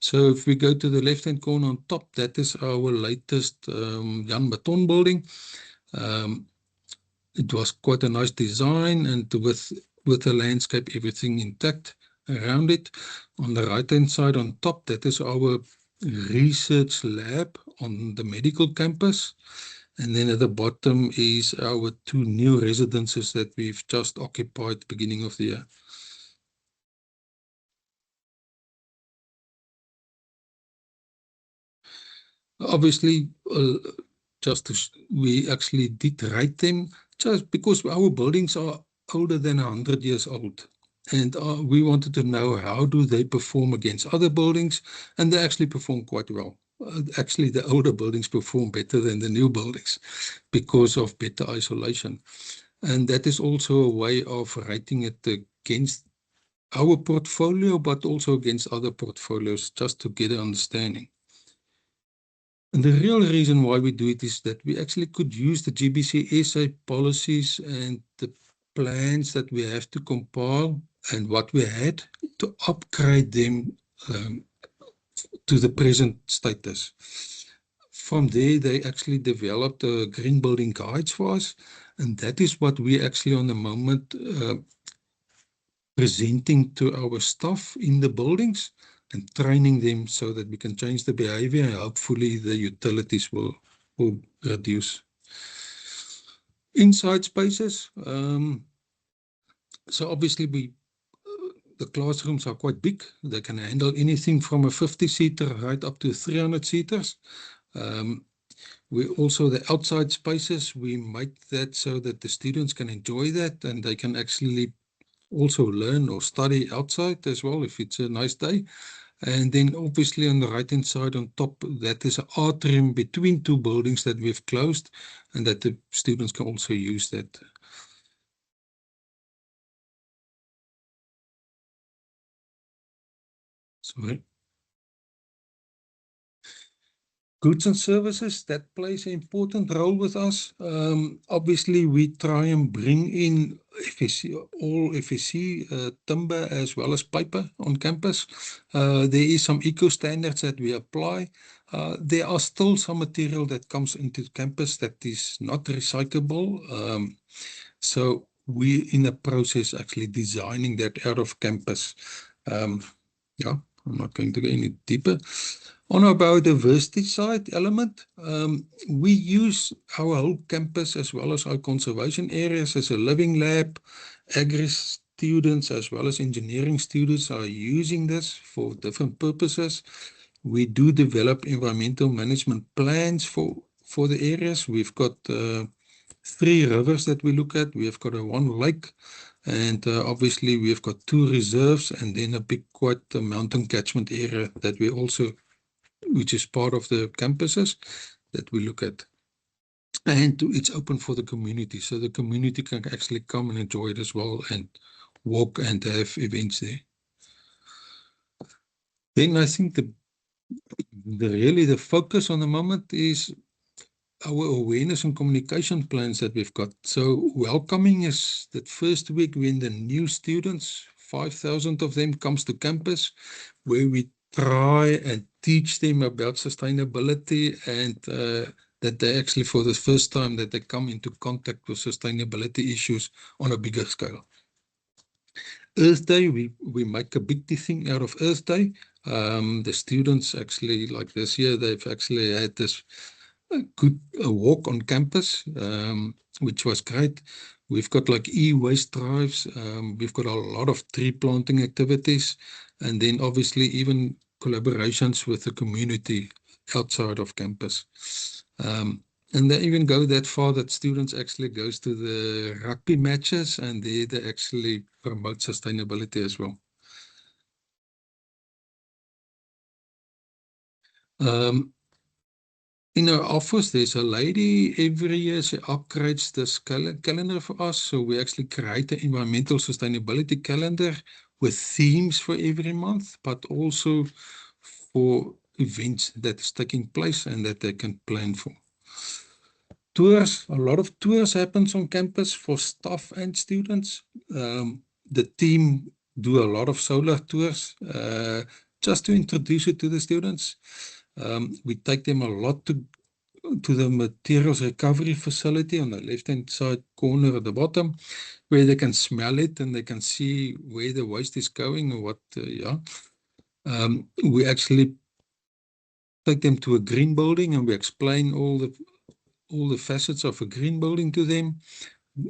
So if we go to the left-hand corner on top, that is our latest Jan Beton building. It was quite a nice design, and with the landscape, everything intact around it. On the right-hand side on top, that is our research lab on the medical campus. And then at the bottom is our 2 new residences that we've just occupied beginning of the year. Obviously, we actually did rate them just because our buildings are older than 100 years old. And we wanted to know how do they perform against other buildings, and they actually perform quite well. Actually, the older buildings perform better than the new buildings because of better isolation. And that is also a way of rating it against our portfolio, but also against other portfolios, just to get an understanding. And the real reason why we do it is that we actually could use the GBCSA policies and the plans that we have to compile and what we had to upgrade them to the present status. From there, they actually developed green building guides for us, and that is what we actually on the moment presenting to our staff in the buildings and training them so that we can change the behavior, and hopefully the utilities will reduce. Inside spaces, so obviously the classrooms are quite big. They can handle anything from a 50-seater right up to 300 seaters. We also, the outside spaces, we make that so that the students can enjoy that and they can actually also learn or study outside as well if it's a nice day. And then obviously on the right-hand side on top, that is an atrium between 2 buildings that we've closed, and that the students can also use that. Sorry. Goods and services, that plays an important role with us. Obviously, we try and bring in all FSC timber as well as paper on campus. There is some eco standards that we apply. There are still some material that comes into campus that is not recyclable. So we're in the process actually designing that out of campus. Yeah, I'm not going to go any deeper. On our biodiversity side element, we use our whole campus as well as our conservation areas as a living lab. Agri students as well as engineering students are using this for different purposes. We do develop environmental management plans for the areas. We've got 3 rivers that we look at. We've got one lake, and obviously we've got 2 reserves, and then a big quite mountain catchment area that we also, which is part of the campuses that we look at. And it's open for the community, so the community can actually come and enjoy it as well and walk and have events there. Then I think really the focus on the moment is our awareness and communication plans that we've got. So welcoming is that first week when the new students, 5,000 of them, comes to campus, where we try and teach them about sustainability, and that they actually, for the first time, that they come into contact with sustainability issues on a bigger scale. Earth Day, we make a big thing out of Earth Day. The students actually, like this year, they've actually had this good walk on campus, which was great. We've got like e-waste drives. We've got a lot of tree planting activities, and then obviously even collaborations with the community outside of campus. And they even go that far that students actually goes to the rugby matches, and there they actually promote sustainability as well. In our office, there's a lady every year, she upgrades this calendar for us. So we actually create an environmental sustainability calendar with themes for every month, but also for events that is taking place and that they can plan for. Tours, a lot of tours happens on campus for staff and students. The team do a lot of solar tours, just to introduce it to the students. We take them a lot to the materials recovery facility on the left-hand side corner at the bottom, where they can smell it and they can see where the waste is going or what, we actually take them to a green building and we explain all the facets of a green building to them.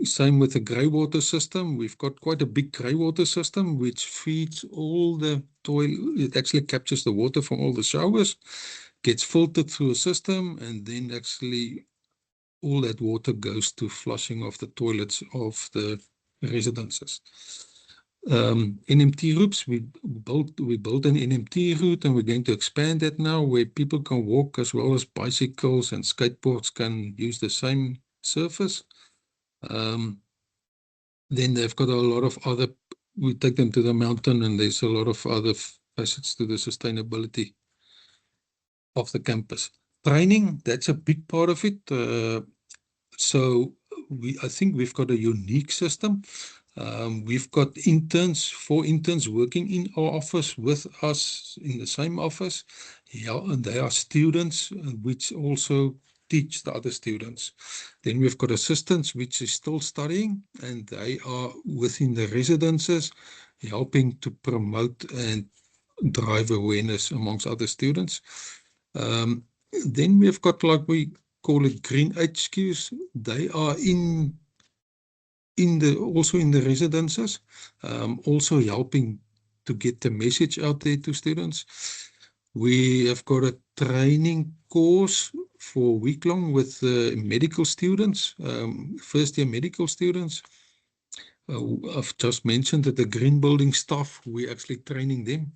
Same with the grey water system. We've got quite a big grey water system which feeds all the toilet. It actually captures the water from all the showers, gets filtered through a system, and then actually all that water goes to flushing of the toilets of the residences. NMT routes, we built an NMT route, and we're going to expand that now, where people can walk as well as bicycles and skateboards can use the same surface. Then they've got a lot of other, we take them to the mountain, and there's a lot of other facets to the sustainability of the campus. Training, that's a big part of it. So I think we've got a unique system. We've got interns, 4 interns working in our office with us in the same office. Yeah, and they are students which also teach the other students. Then we've got assistants which is still studying, and they are within the residences helping to promote and drive awareness amongst other students. Then we've got, like we call it, green HQs. They are also in the residences, also helping to get the message out there to students. We have got a training course for a week long with medical students, first year medical students. I've just mentioned that the green building staff, we're actually training them.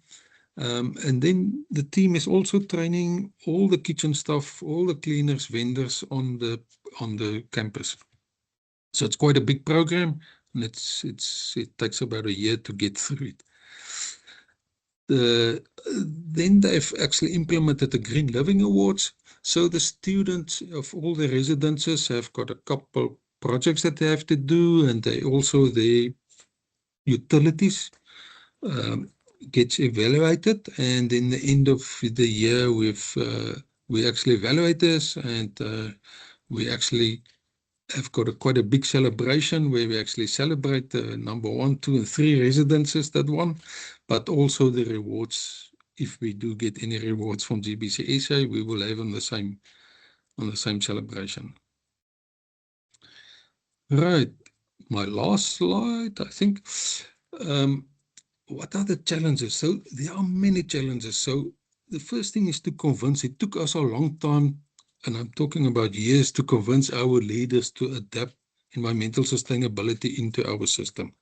And then the team is also training all the kitchen staff, all the cleaners, vendors on the campus. So it's quite a big program, and it takes about a year to get through it. Then they've actually implemented the Green Living Awards. So the students of all the residences have got a couple projects that they have to do, and they also, their utilities gets evaluated, and in the end of the year we actually evaluate this, and we actually have got quite a big celebration where we actually celebrate the number 1, 2, and 3 residences that won, but also the rewards if we do get any rewards from GBCSA, we will have on the same celebration. Right, my last slide, I think. What are the challenges? So there are many challenges. So the first thing is to convince. It took us a long time, and I'm talking about years, to convince our leaders to adapt environmental sustainability into our system.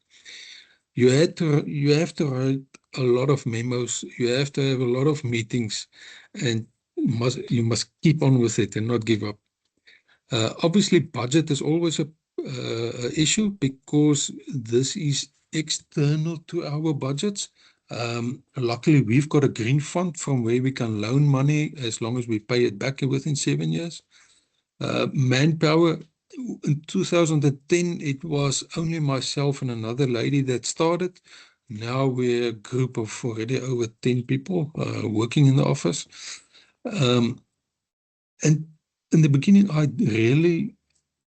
You have to write a lot of memos. You have to have a lot of meetings, and you must keep on with it and not give up. Obviously, budget is always a issue because this is external to our budgets. Luckily, we've got a green fund from where we can loan money as long as we pay it back within 7 years. Manpower, in 2010, it was only myself and another lady that started. Now we're a group of already over 10 people working in the office. And in the beginning, I really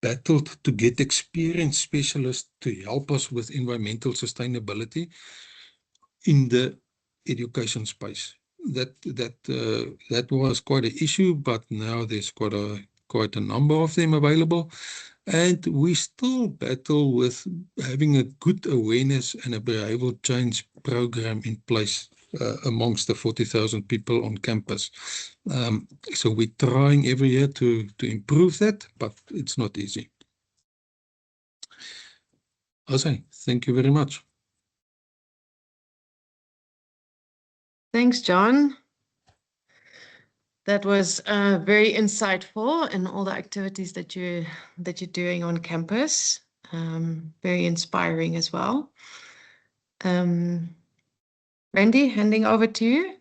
battled to get experienced specialists to help us with environmental sustainability in the education space. That was quite an issue, but now there's quite a number of them available. And we still battle with having a good awareness and a behavioral change program in place amongst the 40,000 people on campus. So we're trying every year to improve that, but it's not easy. Ozay, thank you very much. Thanks, John. That was very insightful in all the activities that you're doing on campus. Very inspiring as well. Randy, handing over to you.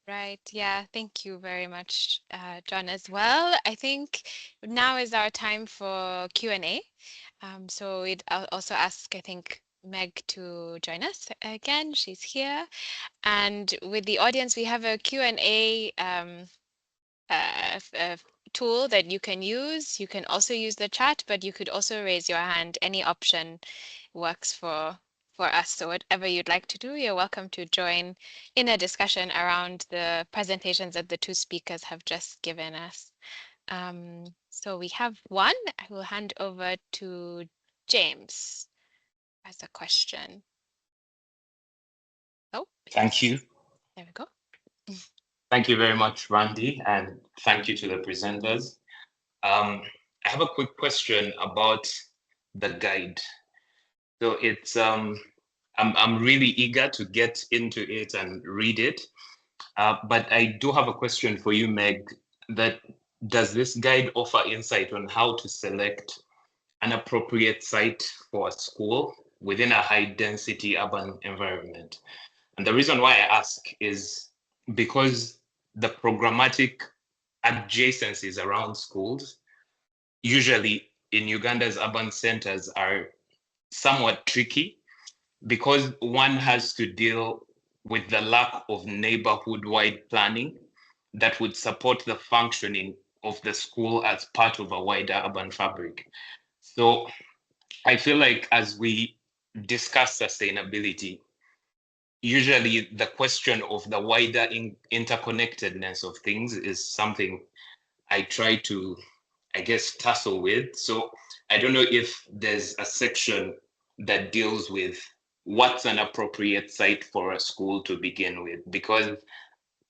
Right. Yeah. Thank you very much, John, as well. I think now is our time for Q&A. So I'll also ask, I think, Meg to join us again. She's here. And with the audience, we have a Q&A tool that you can use. You can also use the chat, but you could also raise your hand. Any option works for us. So whatever you'd like to do, you're welcome to join in a discussion around the presentations that the two speakers have just given us. So we have one. I will hand over to James as a question. Oh, thank you. There we go. Thank you very much, Randy, and thank you to the presenters. I have a quick question about the guide. So it's I'm really eager to get into it and read it, but I do have a question for you, Meg. That does this guide offer insight on how to select an appropriate site for a school within a high-density urban environment? And the reason why I ask is because the programmatic adjacencies around schools, usually in Uganda's urban centers, are somewhat tricky because one has to deal with the lack of neighborhood-wide planning that would support the functioning of the school as part of a wider urban fabric. So I feel like as we discuss sustainability, usually the question of the wider interconnectedness of things is something I try to, I guess, tussle with. So I don't know if there's a section that deals with what's an appropriate site for a school to begin with, because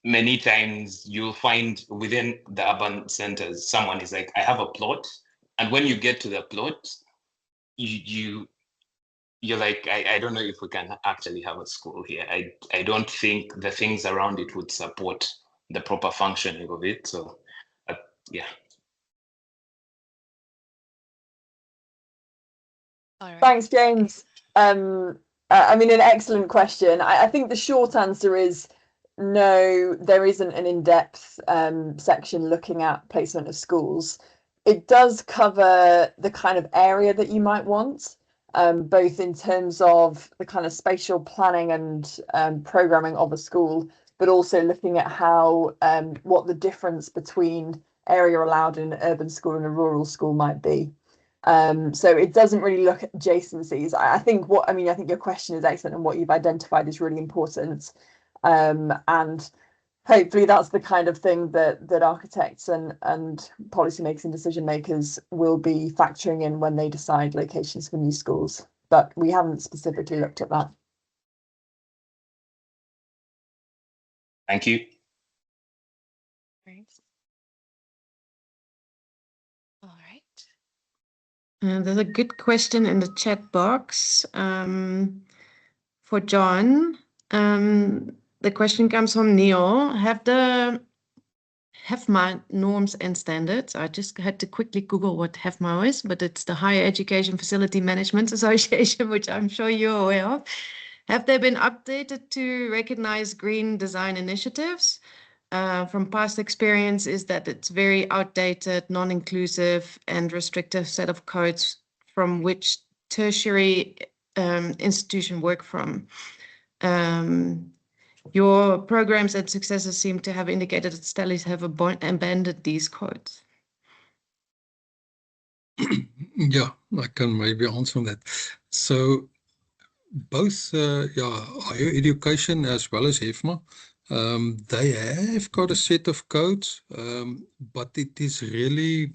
many times you'll find within the urban centers, someone is like, I have a plot. And when you get to the plot, you're like, I don't know if we can actually have a school here. I don't think the things around it would support the proper functioning of it. So, yeah. All right. Thanks, James. I mean, an excellent question. I think the short answer is no, there isn't an in-depth section looking at placement of schools. It does cover the kind of area that you might want, both in terms of the kind of spatial planning and programming of a school, but also looking at how what the difference between area allowed in an urban school and a rural school might be. So it doesn't really look at adjacencies. I think your question is excellent and what you've identified is really important. And hopefully that's the kind of thing that architects and policymakers and decision makers will be factoring in when they decide locations for new schools. But we haven't specifically looked at that. Thank you. Thanks. All right. There's a good question in the chat box for John. The question comes from Neil. Have my norms and standards. I just had to quickly Google what HEFMA is, but it's the Higher Education Facility Management Association, which I'm sure you're aware of. Have they been updated to recognize green design initiatives? From past experience is that it's very outdated, non-inclusive and restrictive set of codes from which tertiary institution work from. Your programs and successes seem to have indicated that Stellies have abandoned these codes. Yeah, I can maybe answer that. So both higher education as well as HEFMA, they have got a set of codes, but it is really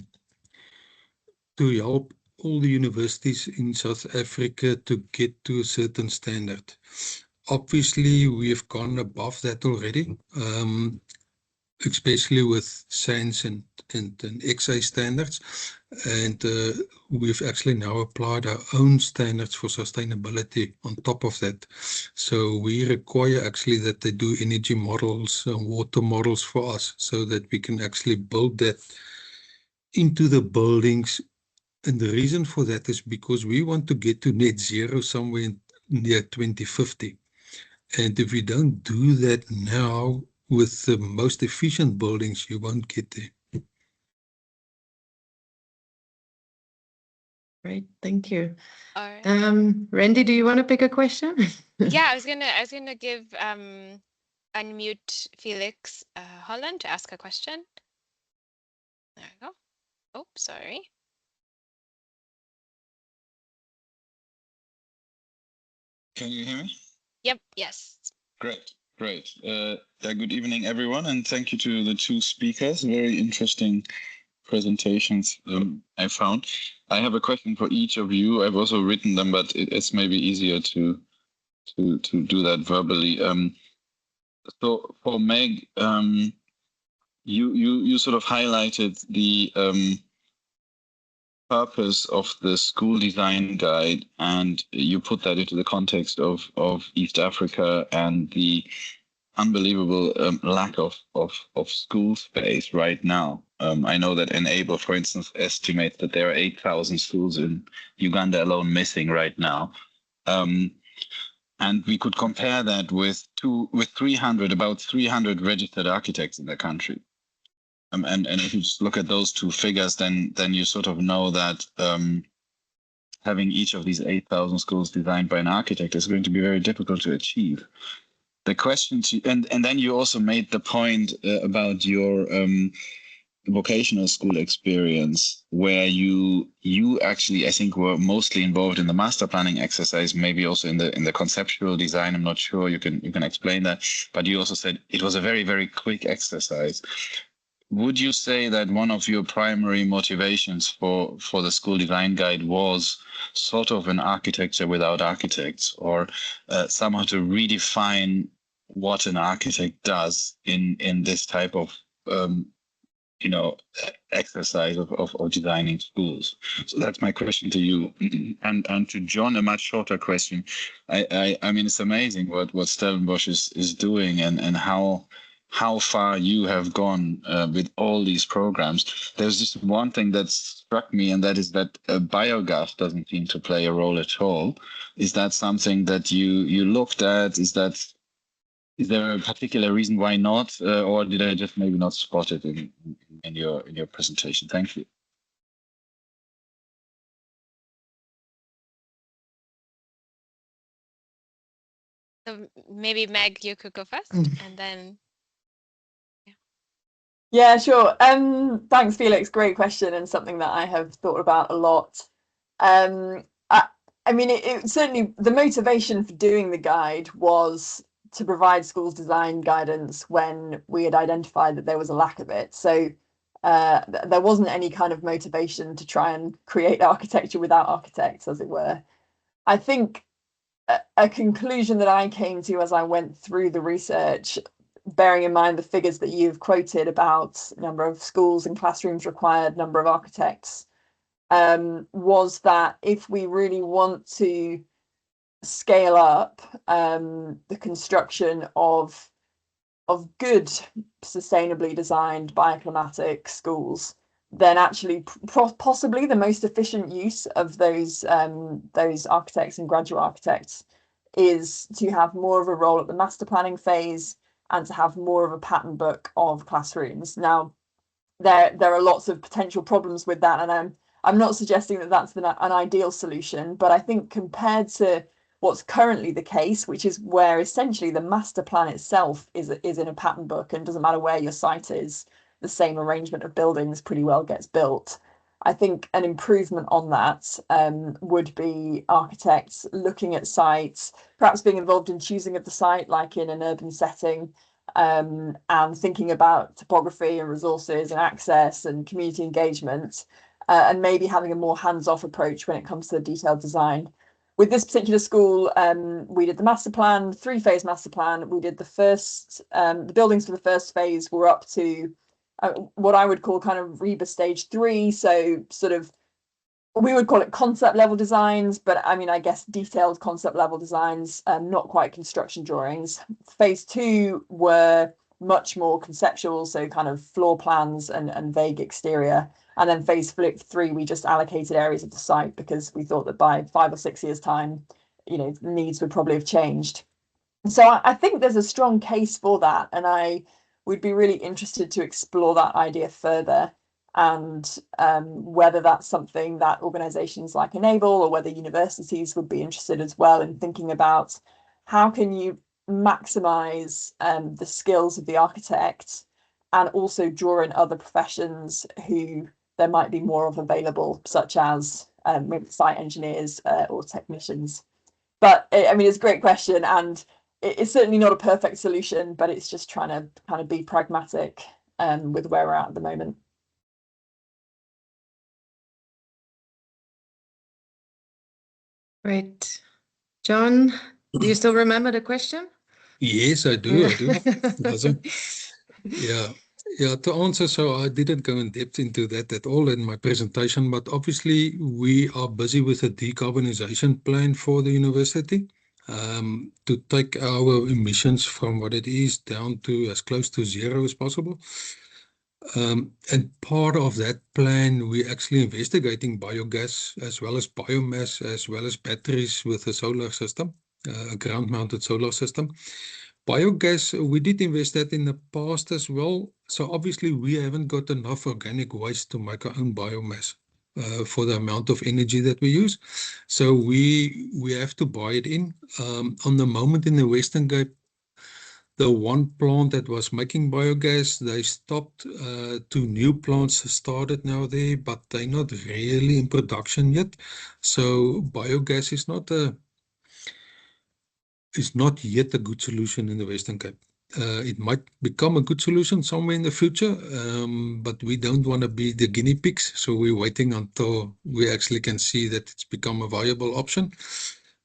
to help all the universities in South Africa to get to a certain standard. Obviously, we have gone above that already, especially with SANS and XA standards. And we've actually now applied our own standards for sustainability on top of that. So we require actually that they do energy models and water models for us so that we can actually build that into the buildings. And the reason for that is because we want to get to net zero somewhere near 2050. And if we don't do that now with the most efficient buildings, you won't get there. Great, thank you. All right. Randy, do you want to pick a question? Yeah, I was gonna give unmute Felix Holland to ask a question. There we go. Oh, sorry. Can you hear me? Yep, yes. Great. Good evening, everyone, and thank you to the two speakers. Very interesting presentations I found. I have a question for each of you. I've also written them, but it's maybe easier to do that verbally. So for Meg, you sort of highlighted the purpose of the school design guide, and you put that into the context of East Africa and the unbelievable lack of school space right now. I know that Enable, for instance, estimates that there are 8,000 schools in Uganda alone missing right now. And we could compare that with about 300 registered architects in the country. And if you just look at those two figures, then you sort of know that having each of these 8,000 schools designed by an architect is going to be very difficult to achieve. The question and then you also made the point about your vocational school experience, where you actually, I think, were mostly involved in the master planning exercise, maybe also in the conceptual design. I'm not sure, you can explain that, but you also said it was a very, very quick exercise. Would you say that one of your primary motivations for the school design guide was sort of an architecture without architects, or somehow to redefine what an architect does in this type of exercise of designing schools? So that's my question to you. And to John, a much shorter question. I mean, it's amazing what Stellenbosch is doing, and how far you have gone with all these programs. There's just one thing that struck me, and that is that biogas doesn't seem to play a role at all. Is that something that you looked at? Is there a particular reason why not, or did I just maybe not spot it in your presentation? Thank you. So maybe Meg, you could go first, and then. Yeah, sure. Thanks, Felix. Great question, and something that I have thought about a lot. I mean, it certainly, the motivation for doing the guide was to provide schools design guidance when we had identified that there was a lack of it. So there wasn't any kind of motivation to try and create architecture without architects, as it were. I think a conclusion that I came to as I went through the research, bearing in mind the figures that you've quoted about number of schools and classrooms required, number of architects, was that if we really want to scale up the construction of good, sustainably designed bioclimatic schools, then actually possibly the most efficient use of those architects and graduate architects is to have more of a role at the master planning phase and to have more of a pattern book of classrooms. Now, there are lots of potential problems with that, and I'm not suggesting that that's an ideal solution, but I think compared to what's currently the case, which is where essentially the master plan itself is in a pattern book, and doesn't matter where your site is, the same arrangement of buildings pretty well gets built. I think an improvement on that would be architects looking at sites, perhaps being involved in choosing of the site, like in an urban setting, and thinking about topography and resources and access and community engagement, and maybe having a more hands-off approach when it comes to the detailed design. With this particular school, we did the master plan, 3-phase master plan. We did the first, the buildings for the first phase were up to what I would call kind of REBA stage 3. So sort of, we would call it concept level designs, but I mean, I guess detailed concept level designs, not quite construction drawings. Phase 2 were much more conceptual, so kind of floor plans and vague exterior. And then phase 3, we just allocated areas of the site because we thought that by 5 or 6 years' time, you know, the needs would probably have changed. So I think there's a strong case for that, and I would be really interested to explore that idea further, and whether that's something that organizations like Enable or whether universities would be interested as well in thinking about how can you maximize the skills of the architect and also draw in other professions who there might be more of available, such as maybe site engineers or technicians. But I mean, it's a great question, and it's certainly not a perfect solution, but it's just trying to kind of be pragmatic with where we're at the moment. Great. John, do you still remember the question? Yes, I do. Yeah, to answer, so I didn't go in depth into that at all in my presentation, but obviously we are busy with a decarbonization plan for the university to take our emissions from what it is down to as close to zero as possible. And part of that plan, we're actually investigating biogas as well as biomass, as well as batteries with a solar system, a ground-mounted solar system. Biogas, we did invest that in the past as well. So obviously we haven't got enough organic waste to make our own biomass for the amount of energy that we use. So we have to buy it in. On the moment in the Western Cape, the one plant that was making biogas, they stopped. 2 new plants started now there, but they're not really in production yet. So biogas is not yet a good solution in the Western Cape. It might become a good solution somewhere in the future, but we don't want to be the guinea pigs. So we're waiting until we actually can see that it's become a viable option.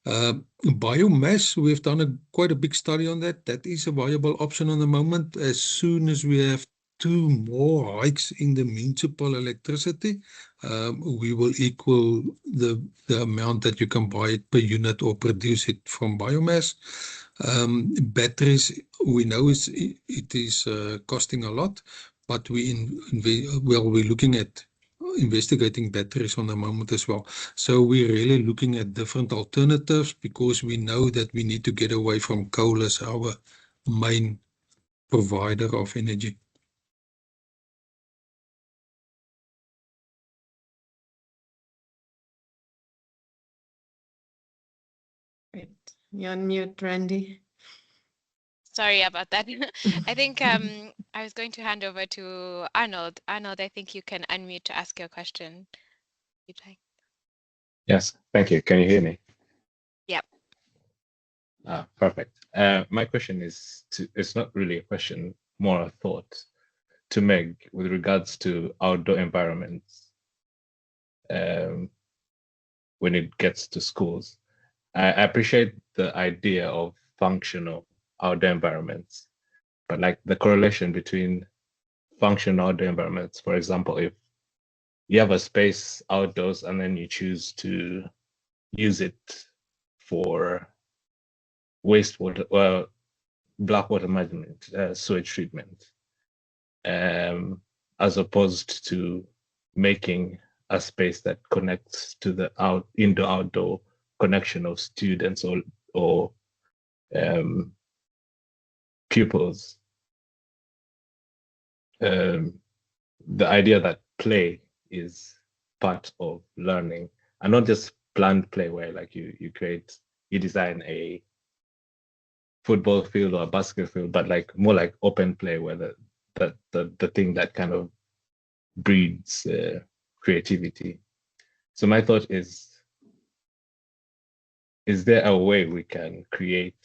Biomass, we've done quite a big study on that. That is a viable option on the moment. As soon as we have 2 more hikes in the municipal electricity, we will equal the amount that you can buy it per unit or produce it from biomass. Batteries, we know it is costing a lot, but we're looking at investigating batteries on the moment as well. So we're really looking at different alternatives because we know that we need to get away from coal as our main provider of energy. Great. You're on mute, Randy. Sorry about that. I think I was going to hand over to Arnold. Arnold, I think you can unmute to ask your question. You'd like. Yes, thank you. Can you hear me? Yep. Perfect. My question is it's not really a question, more a thought to Meg with regards to outdoor environments when it gets to schools. I appreciate the idea of functional outdoor environments, but like the correlation between functional outdoor environments, for example, if you have a space outdoors and then you choose to use it for wastewater, well, black water management, sewage treatment, as opposed to making a space that connects to the indoor-outdoor connection of students or pupils. The idea that play is part of learning, and not just planned play where like you design a football field or a basketball field, but like more like open play where the thing that kind of breeds creativity. So my thought is there a way we can create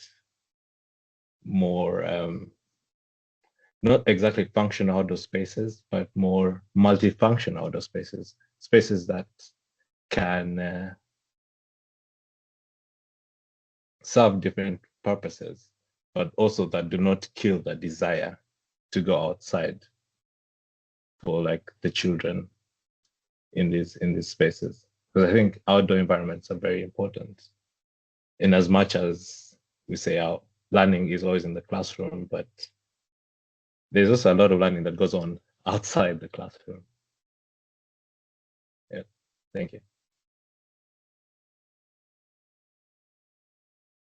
more not exactly functional outdoor spaces, but more multifunctional outdoor spaces that can serve different purposes, but also that do not kill the desire to go outside for like the children in these spaces. Because I think outdoor environments are very important. In as much as we say our learning is always in the classroom, but there's also a lot of learning that goes on outside the classroom. Yeah, thank you.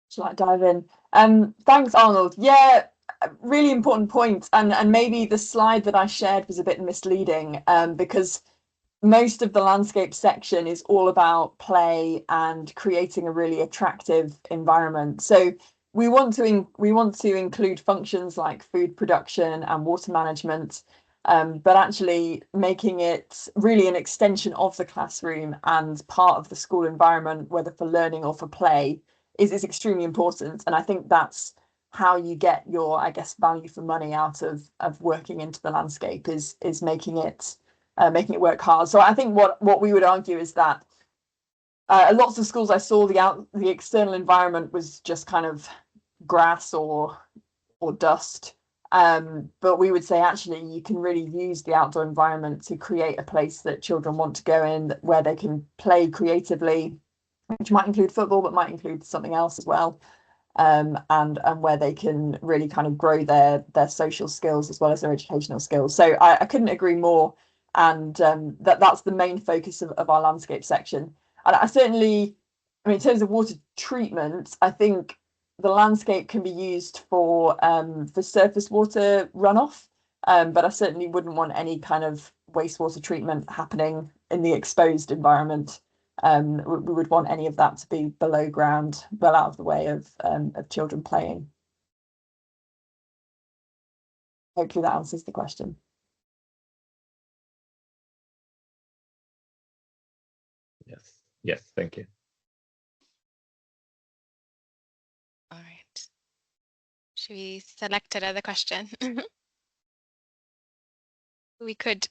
Shall I dive in? Thanks, Arnold. Yeah, really important point. And maybe the slide that I shared was a bit misleading because most of the landscape section is all about play and creating a really attractive environment. So we want to include functions like food production and water management, but actually making it really an extension of the classroom and part of the school environment, whether for learning or for play, is extremely important. And I think that's how you get your, I guess, value for money out of working into the landscape is making it work hard. So I think what we would argue is that lots of schools I saw the external environment was just kind of grass or dust. But we would say actually you can really use the outdoor environment to create a place that children want to go in, where they can play creatively, which might include football, but might include something else as well. And where they can really kind of grow their social skills as well as their educational skills. So I couldn't agree more. And that's the main focus of our landscape section. And I certainly, I mean, in terms of water treatment, I think the landscape can be used for surface water runoff, but I certainly wouldn't want any kind of wastewater treatment happening in the exposed environment. We would want any of that to be below ground, well out of the way of children playing. Hopefully that answers the question. Yes, thank you. All right. Should we select another question? We could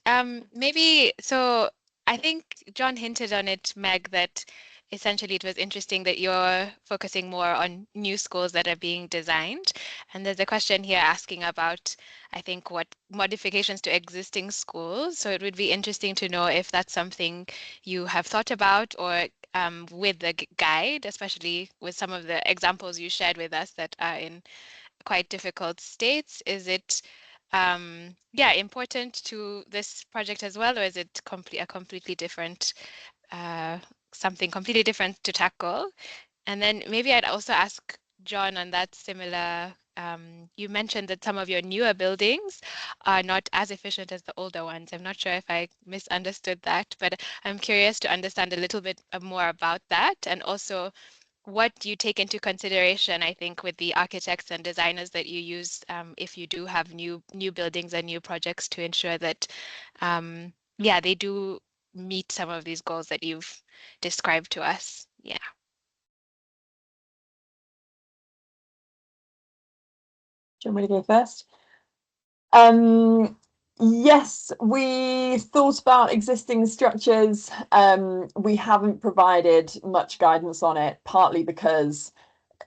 maybe, so I think John hinted on it, Meg, that essentially it was interesting that you're focusing more on new schools that are being designed. And there's a question here asking about, I think, what modifications to existing schools. So it would be interesting to know if that's something you have thought about, or with the guide, especially with some of the examples you shared with us that are in quite difficult states. Is it important to this project as well, or is it a completely different something completely different to tackle? And then maybe I'd also ask John on that similar, you mentioned that some of your newer buildings are not as efficient as the older ones. I'm not sure if I misunderstood that, but I'm curious to understand a little bit more about that, and also what do you take into consideration, I think, with the architects and designers that you use if you do have new buildings and new projects, to ensure that, they do meet some of these goals that you've described to us. Yeah. Do you want me to go first? Yes, we thought about existing structures. We haven't provided much guidance on it, partly because,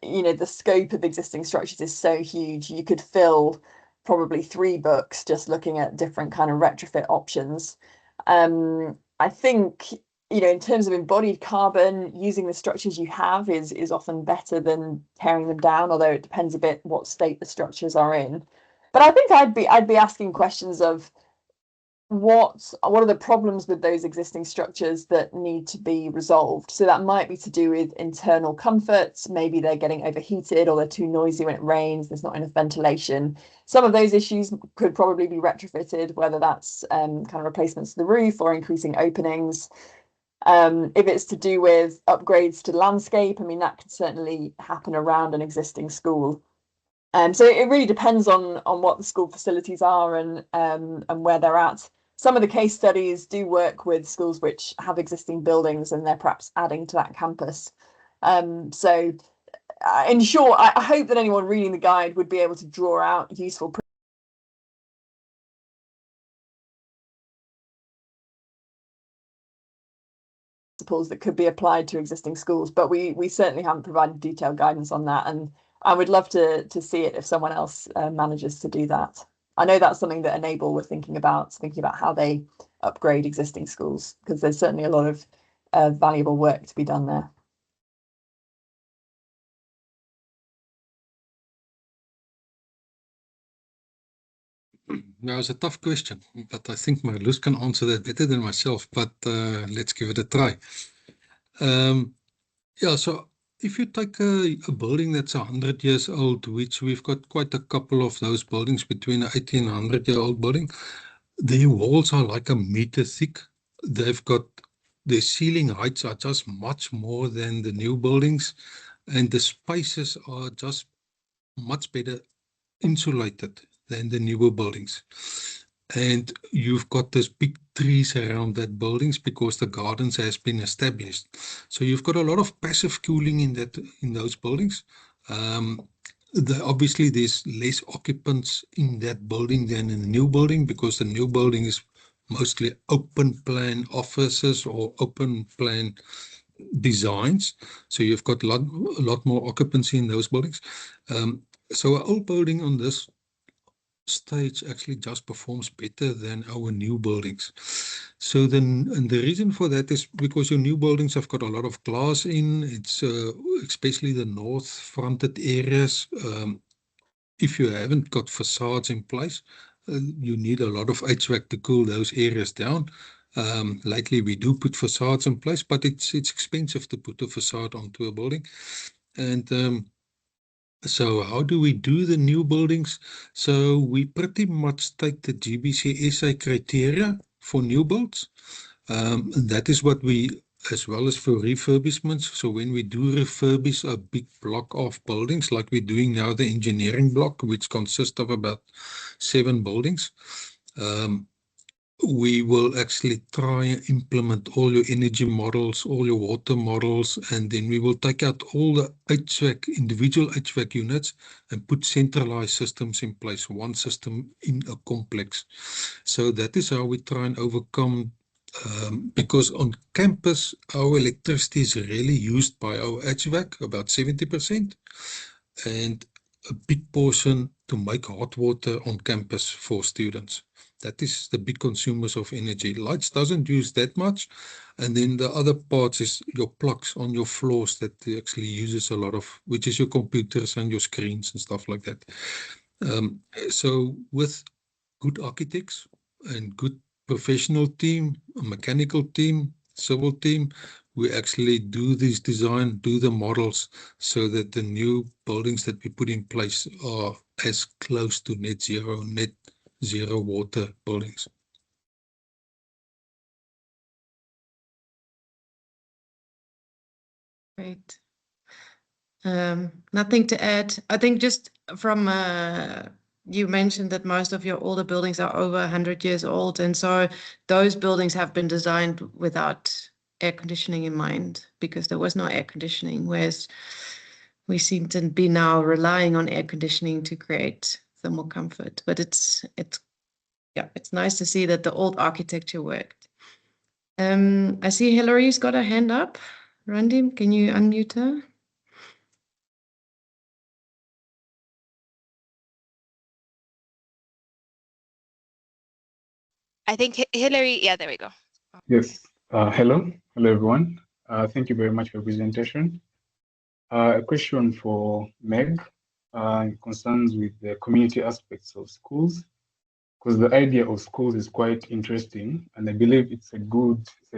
you know, the scope of existing structures is so huge. You could fill probably 3 books just looking at different kind of retrofit options. I think, you know, in terms of embodied carbon, using the structures you have is often better than tearing them down, although it depends a bit what state the structures are in. But I think I'd be asking questions of what are the problems with those existing structures that need to be resolved. So that might be to do with internal comforts. Maybe they're getting overheated or they're too noisy when it rains, there's not enough ventilation. Some of those issues could probably be retrofitted, whether that's kind of replacements to the roof or increasing openings. If it's to do with upgrades to landscape, I mean, that could certainly happen around an existing school. So it really depends on what the school facilities are and where they're at. Some of the case studies do work with schools which have existing buildings and they're perhaps adding to that campus. So in short, I hope that anyone reading the guide would be able to draw out useful principles that could be applied to existing schools, but we certainly haven't provided detailed guidance on that, and I would love to see it if someone else manages to do that. I know that's something that Enable were thinking about how they upgrade existing schools, because there's certainly a lot of valuable work to be done there. Now, it's a tough question, but I think Marloes can answer that better than myself, but let's give it a try. Yeah, so if you take a building that's 100 years old, which we've got quite a couple of those buildings between 80 and 100-year-old building, their walls are like a meter thick. They've got their ceiling heights are just much more than the new buildings, and the spaces are just much better insulated than the newer buildings. And you've got this big trees around that buildings because the gardens has been established. So you've got a lot of passive cooling in those buildings. Obviously there's less occupants in that building than in the new building, because the new building is mostly open plan offices or open plan designs. So you've got a lot more occupancy in those buildings. So an old building on this stage actually just performs better than our new buildings. So then, and the reason for that is because your new buildings have got a lot of glass in. It's especially the north fronted areas. If you haven't got facades in place, you need a lot of HVAC to cool those areas down. Lately we do put facades in place, but it's expensive to put a facade onto a building. And so how do we do the new buildings? So we pretty much take the GBCSA criteria for new builds. That is what we, as well as for refurbishments. So when we do refurbish a big block of buildings, like we're doing now, the engineering block, which consists of about 7 buildings, we will actually try and implement all your energy models, all your water models, and then we will take out all the HVAC, individual HVAC units, and put centralized systems in place, one system in a complex. So that is how we try and overcome, because on campus, our electricity is really used by our HVAC, about 70%, and a big portion to make hot water on campus for students. That is the big consumers of energy. Lights doesn't use that much. And then the other parts is your plugs on your floors that actually uses a lot of, which is your computers and your screens and stuff like that. So with good architects and good professional team, a mechanical team, civil team, we actually do this design, do the models, so that the new buildings that we put in place are as close to net zero water buildings. Great. Nothing to add. I think just from you mentioned that most of your older buildings are over 100 years old, and so those buildings have been designed without air conditioning in mind, because there was no air conditioning, whereas we seem to be now relying on air conditioning to create them more comfort. But it's nice to see that the old architecture worked. I see Hillary's got her hand up. Randy, can you unmute her? I think Hillary, yeah, there we go. Yes. Hello everyone. Thank you very much for your presentation. A question for Meg concerns with the community aspects of schools, because the idea of schools is quite interesting, and I believe it's a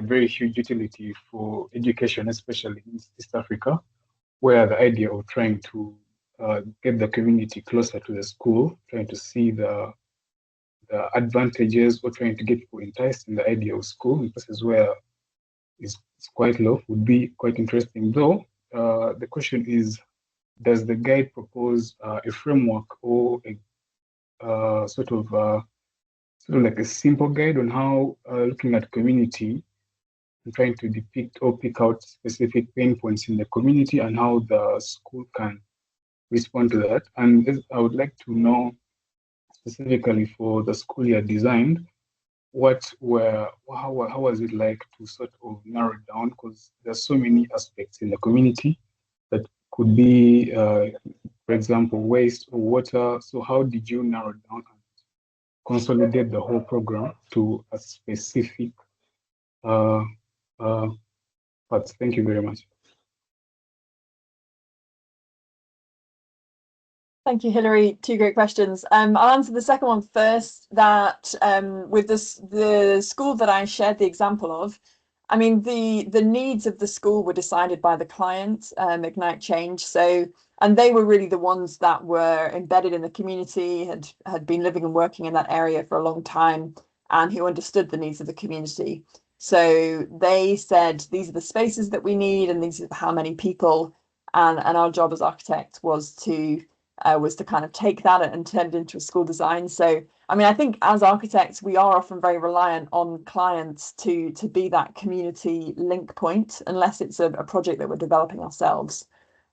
very huge utility for education, especially in East Africa, where the idea of trying to get the community closer to the school, trying to see the advantages, or trying to get people enticed in the idea of school, because it's where it's quite low, would be quite interesting. Though the question is, does the guide propose a framework or a sort of like a simple guide on how looking at community and trying to depict or pick out specific pain points in the community and how the school can respond to that? And I would like to know specifically for the school year designed, how was it like to sort of narrow it down? Because there's so many aspects in the community that could be, for example, waste or water. So how did you narrow it down and consolidate the whole program to a specific parts? Thank you very much. Thank you, Hillary. Two great questions. I'll answer the second one first, that with the school that I shared the example of, I mean, the needs of the school were decided by the client, Ignite Change. So, and they were really the ones that were embedded in the community, had been living and working in that area for a long time, and who understood the needs of the community. So they said, these are the spaces that we need, and these are how many people. And our job as architects was to kind of take that and turn it into a school design. So, I mean, I think as architects, we are often very reliant on clients to be that community link point, unless it's a project that we're developing ourselves.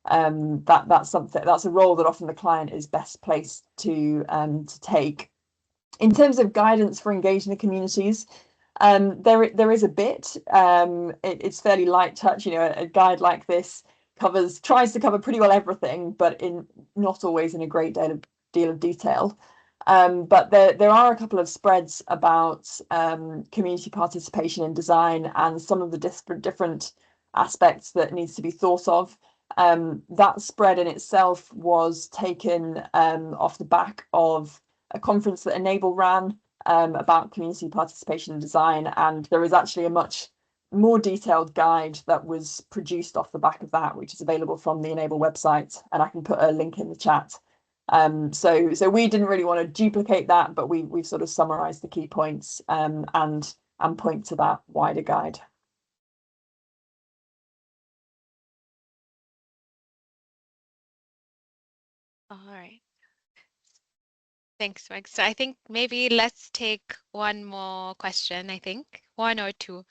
That's a role that often the client is best placed to take. In terms of guidance for engaging the communities, there is a bit. It's fairly light touch. You know, a guide like this tries to cover pretty well everything, but not always in a great deal of detail. But there are a couple of spreads about community participation in design and some of the different aspects that needs to be thought of. That spread in itself was taken off the back of a conference that Enable ran about community participation in design, and there is actually a much more detailed guide that was produced off the back of that, which is available from the Enable website, and I can put a link in the chat. So we didn't really want to duplicate that, but we've sort of summarized the key points and point to that wider guide. All right. Thanks, Meg. So I think maybe let's take one more question, I think, one or two,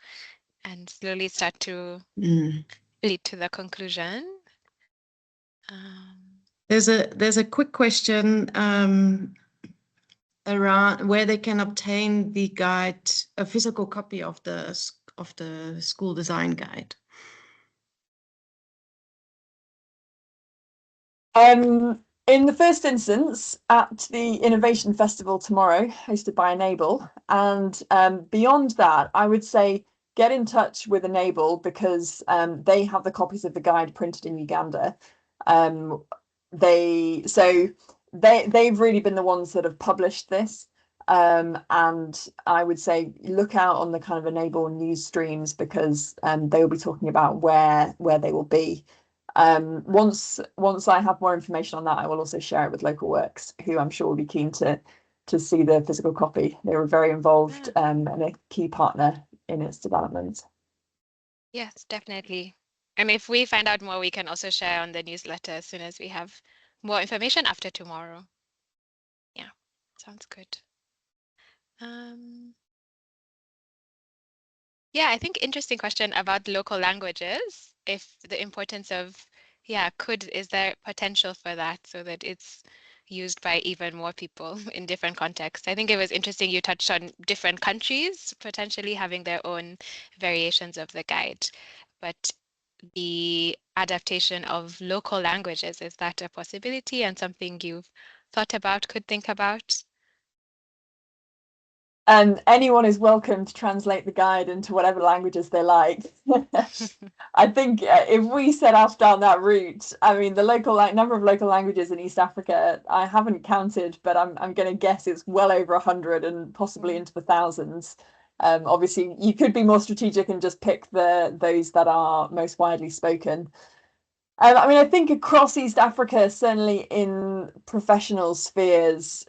and slowly start to lead to the conclusion. There's a quick question around where they can obtain the guide, a physical copy of the school design guide. In the first instance, at the Innovation Festival tomorrow, hosted by Enable, and beyond that, I would say get in touch with Enable, because they have the copies of the guide printed in Uganda. They've really been the ones that have published this, and I would say look out on the kind of Enable news streams, because they will be talking about where they will be. Once I have more information on that, I will also share it with Localworks, who I'm sure will be keen to see the physical copy. They were very involved and a key partner in its development. Yes, definitely. And if we find out more, we can also share on the newsletter as soon as we have more information after tomorrow. Yeah, sounds good. Yeah, I think interesting question about local languages. If the importance of, is there potential for that so that it's used by even more people in different contexts. I think it was interesting you touched on different countries potentially having their own variations of the guide, but the adaptation of local languages, is that a possibility and something you've thought about, could think about? Anyone is welcome to translate the guide into whatever languages they like. I think if we set off down that route, I mean, the number of local languages in East Africa, I haven't counted, but I'm going to guess it's well over 100 and possibly into the thousands. Obviously, you could be more strategic and just pick those that are most widely spoken. I mean, I think across East Africa, certainly in professional spheres,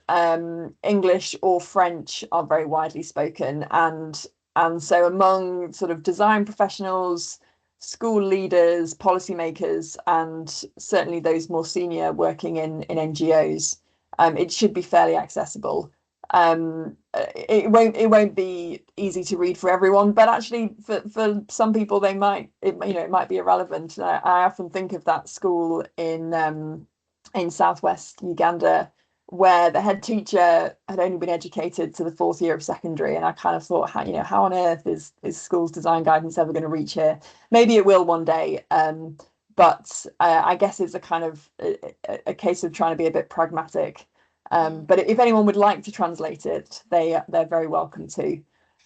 English or French are very widely spoken, and so among sort of design professionals, school leaders, policymakers, and certainly those more senior working in NGOs, it should be fairly accessible. It won't be easy to read for everyone, but actually for some people it might be irrelevant. I often think of that school in southwest Uganda where the head teacher had only been educated to the 4th year of secondary, and I kind of thought, how on earth is school's design guidance ever going to reach here? Maybe it will one day, but I guess it's a kind of a case of trying to be a bit pragmatic. But if anyone would like to translate it, they're very welcome to.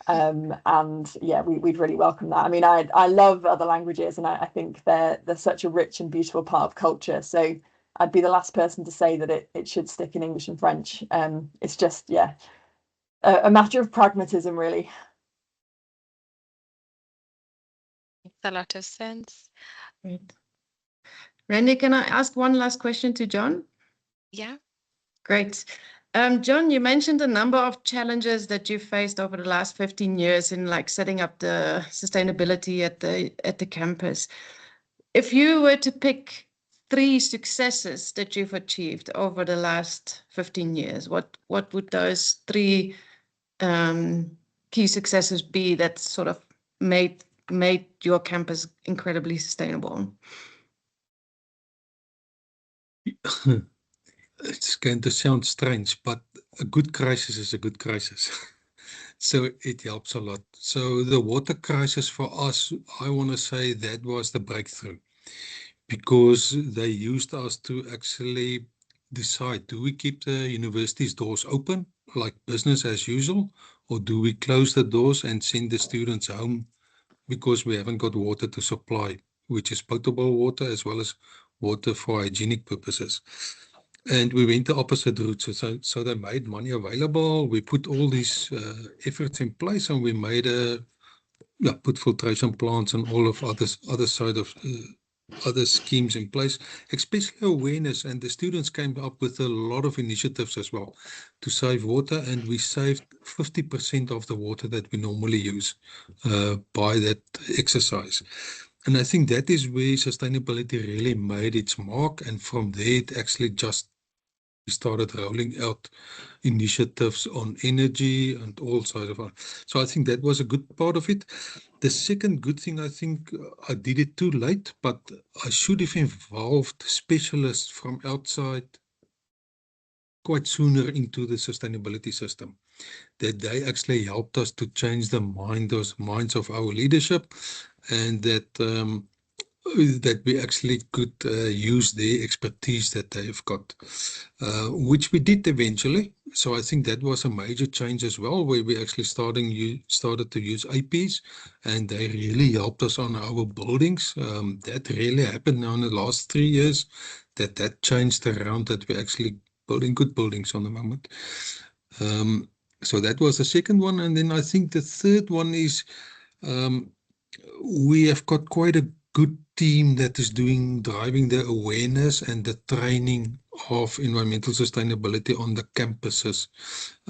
And yeah, we'd really welcome that. I mean, I love other languages, and I think they're such a rich and beautiful part of culture. So I'd be the last person to say that it should stick in English and French. It's just, yeah, a matter of pragmatism, really. Makes a lot of sense. Great. Randy, can I ask one last question to John? Yeah. Great. John, you mentioned a number of challenges that you faced over the last 15 years in like setting up the sustainability at the campus. If you were to pick 3 successes that you've achieved over the last 15 years, what would those 3 key successes be that sort of made your campus incredibly sustainable? It's going to sound strange, but a good crisis is a good crisis. So it helps a lot. So the water crisis for us, I want to say that was the breakthrough, because they used us to actually decide, do we keep the university's doors open like business as usual, or do we close the doors and send the students home because we haven't got water to supply, which is potable water as well as water for hygienic purposes. And we went the opposite route. So they made money available. We put all these efforts in place, and we made put filtration plants and all of other side of other schemes in place, especially awareness. And the students came up with a lot of initiatives as well to save water, and we saved 50% of the water that we normally use by that exercise. And I think that is where sustainability really made its mark, and from there it actually just started rolling out initiatives on energy and all sides of it. So I think that was a good part of it. The second good thing, I think I did it too late, but I should have involved specialists from outside quite sooner into the sustainability system, that they actually helped us to change the minds of our leadership, and that we actually could use their expertise that they've got, which we did eventually. So I think that was a major change as well, where we actually started to use APs, and they really helped us on our buildings. That really happened now in the last 3 years, that changed around, that we're actually building good buildings on the moment. So that was the second one. And then I think the third one is we have got quite a good team that is driving the awareness and the training of environmental sustainability on the campuses.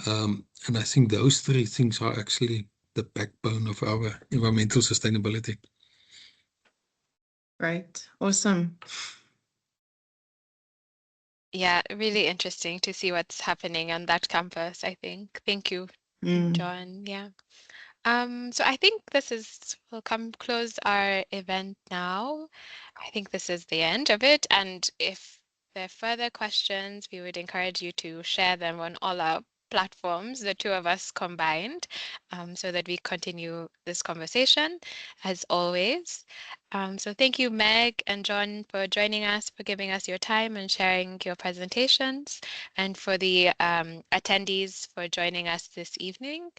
And I think those 3 things are actually the backbone of our environmental sustainability. Right. Awesome. Yeah, really interesting to see what's happening on that campus, I think. Thank you, John. Yeah. So I think we'll close our event now. I think this is the end of it. And if there are further questions, we would encourage you to share them on all our platforms, the two of us combined, so that we continue this conversation as always. So thank you, Meg and John, for joining us, for giving us your time and sharing your presentations, and for the attendees for joining us this evening.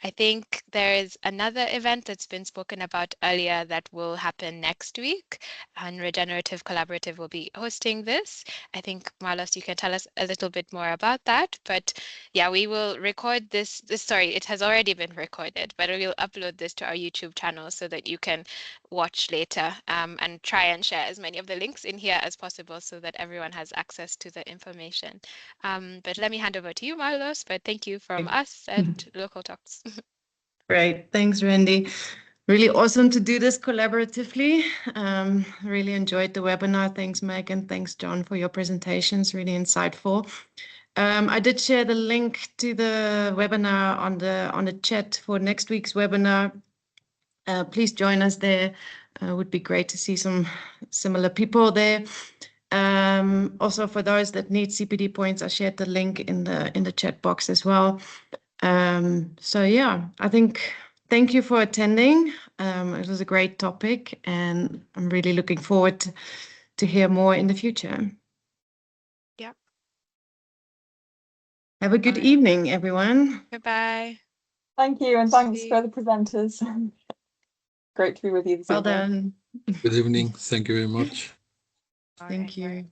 I think there is another event that's been spoken about earlier that will happen next week, and Regenerative Collaborative will be hosting this. I think, Marlos, you can tell us a little bit more about that, but yeah, we will record this, sorry, it has already been recorded, but we'll upload this to our YouTube channel so that you can watch later, and try and share as many of the links in here as possible so that everyone has access to the information. But let me hand over to you, Marlos, but thank you from us at Local Talks. Great. Thanks, Randy. Really awesome to do this collaboratively. Really enjoyed the webinar. Thanks, Meg, and thanks, John, for your presentations. Really insightful. I did share the link to the webinar on the chat for next week's webinar. Please join us there. Would be great to see some similar people there. Also, for those that need CPD points, I shared the link in the chat box as well. So yeah, I think thank you for attending. It was a great topic, and I'm really looking forward to hear more in the future. Yeah. Have a good evening, everyone. Goodbye. Thank you, and thanks for the presenters. Great to be with you this evening. Well done. Good evening. Thank you very much. Thank you.